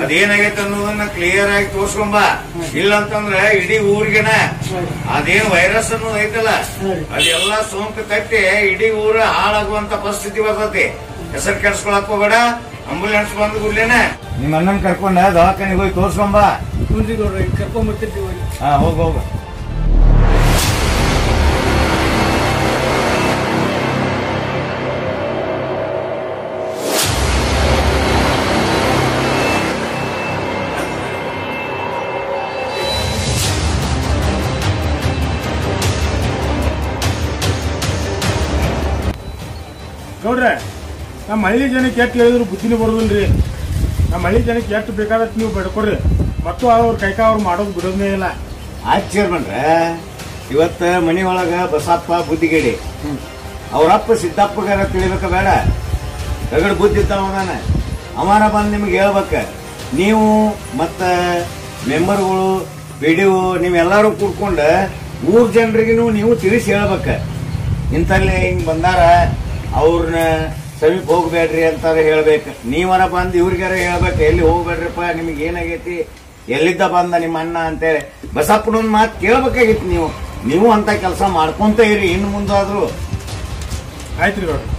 ಅದೇನಾಗೈತೆ ಅನ್ನೋದನ್ನ ಕ್ಲಿಯರ್ ಆಗಿ ತೋರ್ಸ್ಕೊಂಬ. ಇಲ್ಲಂತಂದ್ರ ಇಡೀ ಊರಿಗೆನ ಅದೇನ್ ವೈರಸ್ ಅನ್ನೋದು ಐತಲ್ಲ ಅದೆಲ್ಲಾ ಸೋಂಕು ತಟ್ಟಿ ಇಡೀ ಊರ ಹಾಳಾಗುವಂತ ಪರಿಸ್ಥಿತಿ ಬರ್ತತಿ. ಹೆಸರು ಕೆಡ್ಸ್ಕೊಳಕ್ ಹೋಗಬೇಡ. ಆಂಬುಲೆನ್ಸ್ ಬಂದ್ ಕೂಡ್ಲೇನ ನಿಮ್ಮ ಅಣ್ಣನ್ ಕರ್ಕೊಂಡ ದವಾಖಾನಿಗೆ ಹೋಗಿ ತೋರ್ಸ್ಕೊಂಬ. ಕರ್ಕೊಂಡ್ಬರ್ತಿರ್ತೀವಿ. ಹಾ, ಹೋಗ. ನೋಡ್ರೆ, ನಮ್ಮ ಹಳ್ಳಿ ಜನಕ್ಕೆ ಎಷ್ಟು ಹೇಳಿದ್ರು ಬುದ್ಧಿನೇ ಬರೋದಿಲ್ರಿ. ನಮ್ಮ ಹಳ್ಳಿ ಜನಕ್ಕೆ ಎಷ್ಟು ಬೇಕಾದಷ್ಟು ನೀವು ಬೆಡ್ಕೊಡ್ರಿ, ಮತ್ತು ಅವ್ರ ಕೈಕಾ ಅವ್ರು ಮಾಡೋದು ಬಿಡೋದೇ ಇಲ್ಲ. ಆಶ್ಚರ್ಯನ್ರ ಇವತ್ತ ಮನಿ ಒಳಗ ಬಸಪ್ಪ ಬುದ್ಧಿಗೇಡಿ, ಅವ್ರಪ್ಪ ಸಿದ್ದಪ್ಪಗಾರ ತಿಳಿಬೇಕ ಬೇಡ? ರಗಡ್ ಬುದ್ಧಿ ಇದ್ದಾವದಾನ. ಅಮಾರ ಬಂದ್ ನಿಮ್ಗೆ ಹೇಳ್ಬೇಕ. ನೀವು ಮತ್ತ ಮೆಂಬರ್ಗಳು ಪಿಡಿಒ ನೀವೆಲ್ಲಾರು ಕೂಡ್ಕೊಂಡ ಊರ್ ಜನರಿಗೂ ನೀವು ತಿಳಿಸಿ ಹೇಳ್ಬೇಕ. ಇಂಥಲ್ಲಿ ಹಿಂಗ್ ಬಂದಾರ, ಅವ್ರನ್ನ ಸಮೀಪ ಹೋಗ್ಬೇಡ್ರಿ ಅಂತಾರ ಹೇಳ್ಬೇಕು. ನೀವರ ಬಂದ್ ಇವ್ರಿಗಾರ ಹೇಳ್ಬೇಕು, ಎಲ್ಲಿ ಹೋಗ್ಬೇಡ್ರಿಪ್ಪ, ನಿಮ್ಗೆ ಏನಾಗೈತಿ, ಎಲ್ಲಿದ್ದ ಬಂದ ನಿಮ್ಮ ಅಣ್ಣ ಅಂತೇಳಿ ಬಸಪ್ಪನೊಂದ್ ಮಾತು ಕೇಳ್ಬೇಕಾಗಿತ್ತು. ನೀವು ಅಂತ ಕೆಲಸ ಮಾಡ್ಕೊಂತ ಇರಿ ಇನ್ನು ಮುಂದಾದ್ರು. ಆಯ್ತ್ರಿ ಗೌಡ್ರ.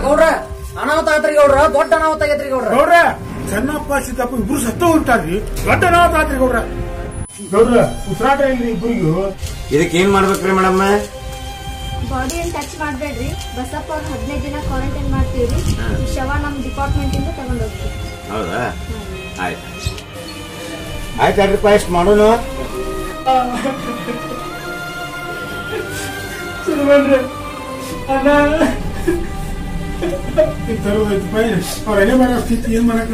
ಗೌಡ್ರ ಅನಾಹುತ ಆತ್ರಿ ಗೌಡ್ರ, ದೊಡ್ಡ ಅನಾಹುತ ಆಗೈತ್ರಿ ಗೌಡ್ರ. ಗೌಡ್ರ, ಚೆನ್ನಪ್ಪ ಸಿದ್ದಪ್ಪ ಇಬ್ರು ಸತ್ತ ಹೋಗ್ತಾರ್ರಿ, ದೊಡ್ಡ ಅನಾಹುತ ಆತ್ರಿ ಗೌಡ್ರ. ಗೌಡ್ರ, ಉಸಿರಾಟ ಇಲ್ರಿ ಇಬ್ಬರಿಗೂ. ಇದಕ್ಕೆ ಏನ್ ಮಾಡ್ಬೇಕ್ರಿ ಮೇಡಮ್? ಬಾಡಿಯನ್ನು ಟಚ್ ಮಾಡಬೇಡ್ರಿ. ಬಸಪ್ಪ ಅವ್ರು 15 ದಿನ ಕ್ವಾರಂಟೈನ್ ಮಾಡ್ತೀವ್ರಿ. ಶವ ನಮ್ ಡಿಪಾರ್ಟ್ಮೆಂಟ್ ಇಂದ ತಗೊಂಡ್ ಹೋಗ್ತೀವಿ. ಹೌದಾ? ಆಯ್ತಾಡ್ರಿಪ್ಪ, ಎಷ್ಟು ಮಾಡೋಣ? ಅವ್ರ ಎಲೆ ಮಾಡೋ ಸ್ಥಿತಿ ಏನ್ ಮಾಡಕ್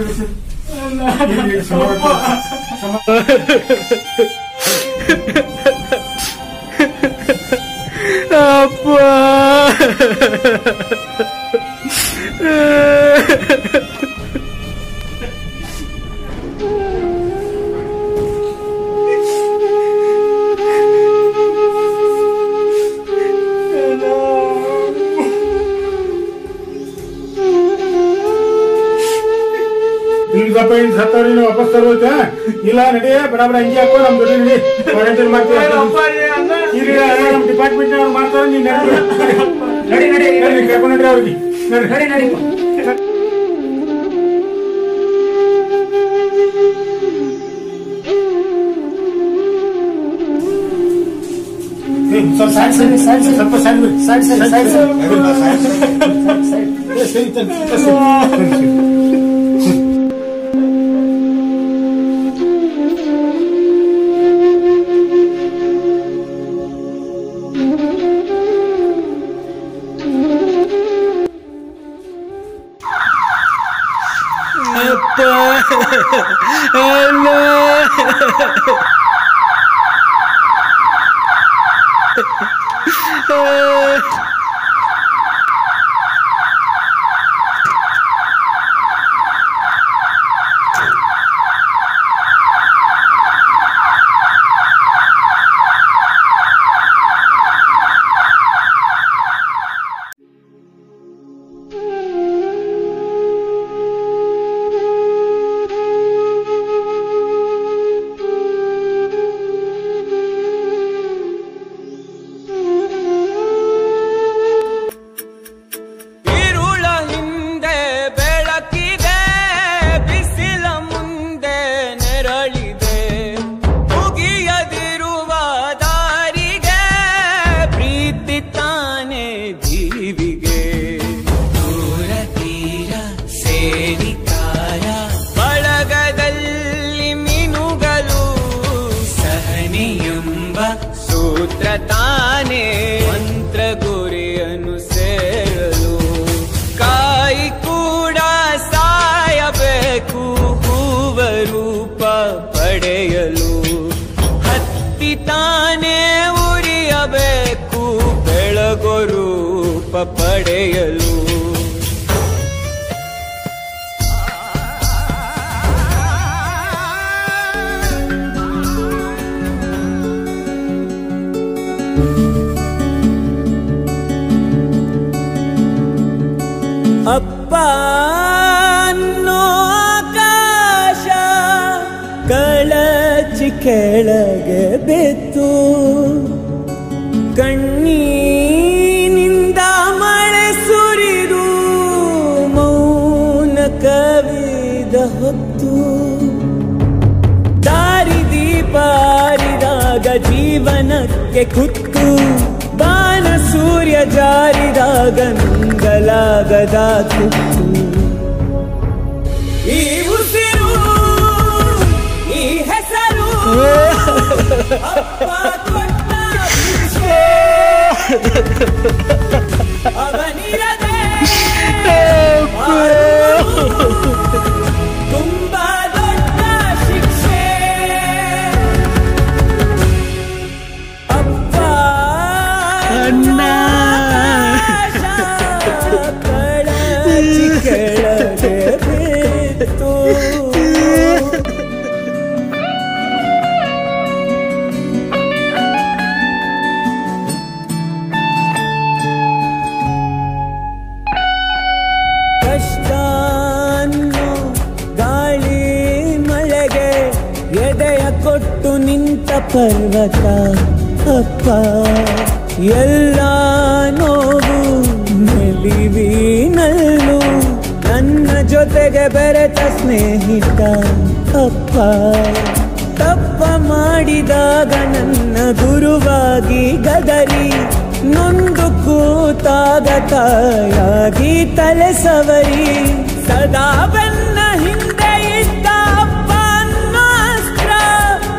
ಅಪ್ಪ ಸತ್ತವ್ರಿ ವಾಪಸ್ ತರೋಯ್ತಾ ಇಲ್ಲ? ನಡಿ ಬರಾಬರ ಹಂಗೆ ಹಾಕೋ, ನಮ್ ಜೊತೆ ನಡಿ, ಕ್ವಾರಂಟೈನ್ ಮಾಡ್ತೀವಿ. ನಮ್ ಡಿಪಾರ್ಟ್ಮೆಂಟ್ ಅವ್ರು ಮಾಡ್ತಾರೆ, ನೀನ್ ಕರ್ಕೊಂಡು ನಡ್ರಿ ಅವ್ರಿಗೆ. ನಡಿ. ಸ್ವಲ್ಪ ಕೆಳಗೆ ಬಿತ್ತು ಕಣ್ಣೀನಿಂದ ಮಳೆ ಸುರಿದು ಮೌನ ಕವಿದ ಹೊತ್ತು ದಾರಿದೀಪ ಆರಿದಾಗ ಜೀವನಕ್ಕೆ ಕುತ್ತು ಬಾನ ಸೂರ್ಯ ಜಾರಿದಾಗ ನುಂಗಲಾಗದ ತುತ್ತು ಈ ಉಸಿರು ಈ ಹೆಸರು ಅಪ್ಪ ಕೊಟ್ಟ ಭಿಕ್ಷೆ ಅವನಿರದೆ ತುಂಬಾ ದೊಡ್ಡ ಶಿಕ್ಷೆ ಅಪ್ಪ ಅಣ್ಣ ಕೆಳಗೆ ಬಿತ್ತು ಕಷ್ಟ ಅನ್ನೋ ಗಾಳಿ ಮಳೆಗೆ ಎದೆಯ ಕೊಟ್ಟು ನಿಂತ ಪರ್ವತ ಅಪ್ಪ ಎಲ್ಲ ನೋವು ನೆಲಿವಿನಲ್ಲೂ ನನ್ನ ಜೊತೆಗೆ ಬೆರೆತ ಸ್ನೇಹಿತ ಅಪ್ಪ ತಪ್ಪ ಮಾಡಿದಾಗ ನನ್ನ ಗುರುವಾಗಿ ಗದರಿ ನೊಂದು ಕೂತಾಗ ತಾಯಾಗಿ ತಲೆ ಸವರಿ ಸದಾ ಬೆನ್ನ ಹಿಂದೆ ಇದ್ದ ಅಪ್ಪ ಅನ್ನೋ ಅಸ್ತ್ರ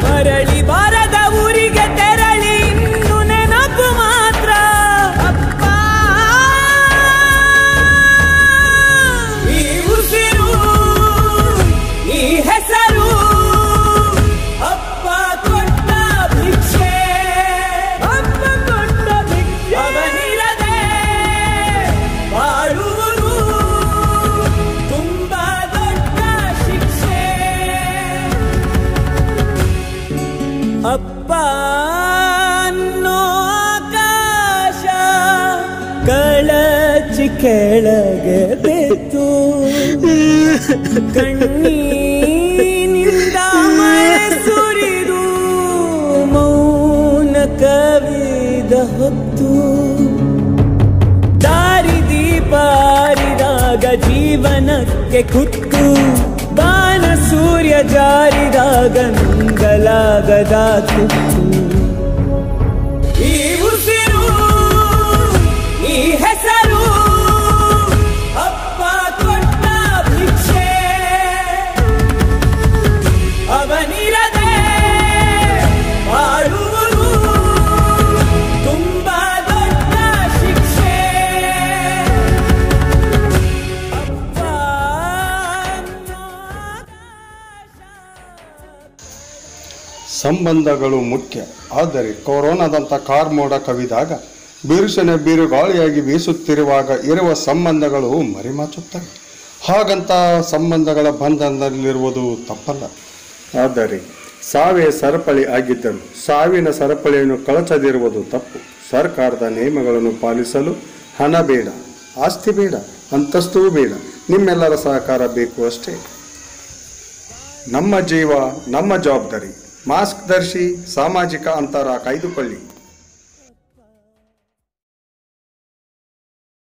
ಮರಳಿ ಬಾರದ ಊರಿಗೆ ತೆರಳಿ ಇನ್ನು ನೆನಪು ಮಾತ್ರ ಅಪ್ಪ ಈ ಉಸಿರು ಈ ಹೆಸರು ಅಪ್ಪ ಕೊಟ್ಟ ಭಿಕ್ಷೆ ಅಪ್ಪ ಕೊಟ್ಟ ಭಿಕ್ಷೆ ಅವನಿರದೆ ಬಾಳುವುದು ತುಂಬಾ ದೊಡ್ಡ ಶಿಕ್ಷೆ ಅಪ್ಪ ಅನ್ನೋ ಆಕಾಶ ಕಳಚಿ ಕೆಳಗೆ ಬಿತ್ತು ಕಣ್ಣೀನಿಂದ ಮಳೆ ಸುರಿದು ಮೌನ ಕವಿದ ಹೊತ್ತು ದಾರಿದೀಪ ಆರಿದಾಗ ಜೀವನಕ್ಕೆ ಕುತ್ತು ಬಾನ ಸೂರ್ಯ ಜಾರಿದಾಗ ನುಂಗಲಾಗದ ತುತ್ತು ಈ ಉಸಿರು ಈ ಹೆಸರು ಅಪ್ಪ ಕೊಟ್ಟ ಭಿಕ್ಷೆ ಅವನಿರದೆ ಬಾಳುವುದು ತುಂಬಾ ದೊಡ್ಡ ಶಿಕ್ಷೆ ಅಪ್ಪ ಸಂಬಂಧಗಳು ಮುಖ್ಯ. ಆದರೆ ಕೊರೋನಾದಂಥ ಕಾರ್ಮೋಡ ಕವಿದಾಗ ಬಿರುಸಿನ ಬಿರುಗಾಳಿಯಾಗಿ ಬೀಸುತ್ತಿರುವಾಗ ಇರುವ ಸಂಬಂಧಗಳು ಮರಿಮಾಚುತ್ತವೆ. ಹಾಗಂತ ಸಂಬಂಧಗಳ ಬಂಧನದಲ್ಲಿರುವುದು ತಪ್ಪಲ್ಲ. ಆದರೆ ಸಾವೇ ಸರಪಳಿ ಆಗಿದ್ದರೂ ಸಾವಿನ ಸರಪಳಿಯನ್ನು ಕಳಚದಿರುವುದು ತಪ್ಪು. ಸರ್ಕಾರದ ನಿಯಮಗಳನ್ನು ಪಾಲಿಸಲು ಹಣ ಬೇಡ, ಆಸ್ತಿ ಬೇಡ, ಅಂತಸ್ತೂ ಬೇಡ, ನಿಮ್ಮೆಲ್ಲರ ಸಹಕಾರ ಬೇಕು ಅಷ್ಟೇ. ನಮ್ಮ ಜೀವ ನಮ್ಮ ಜವಾಬ್ದಾರಿ. ಮಾಸ್ಕ್ ಧರಿಸಿ, ಸಾಮಾಜಿಕ ಅಂತರ ಕಾಯ್ದುಕೊಳ್ಳಿ.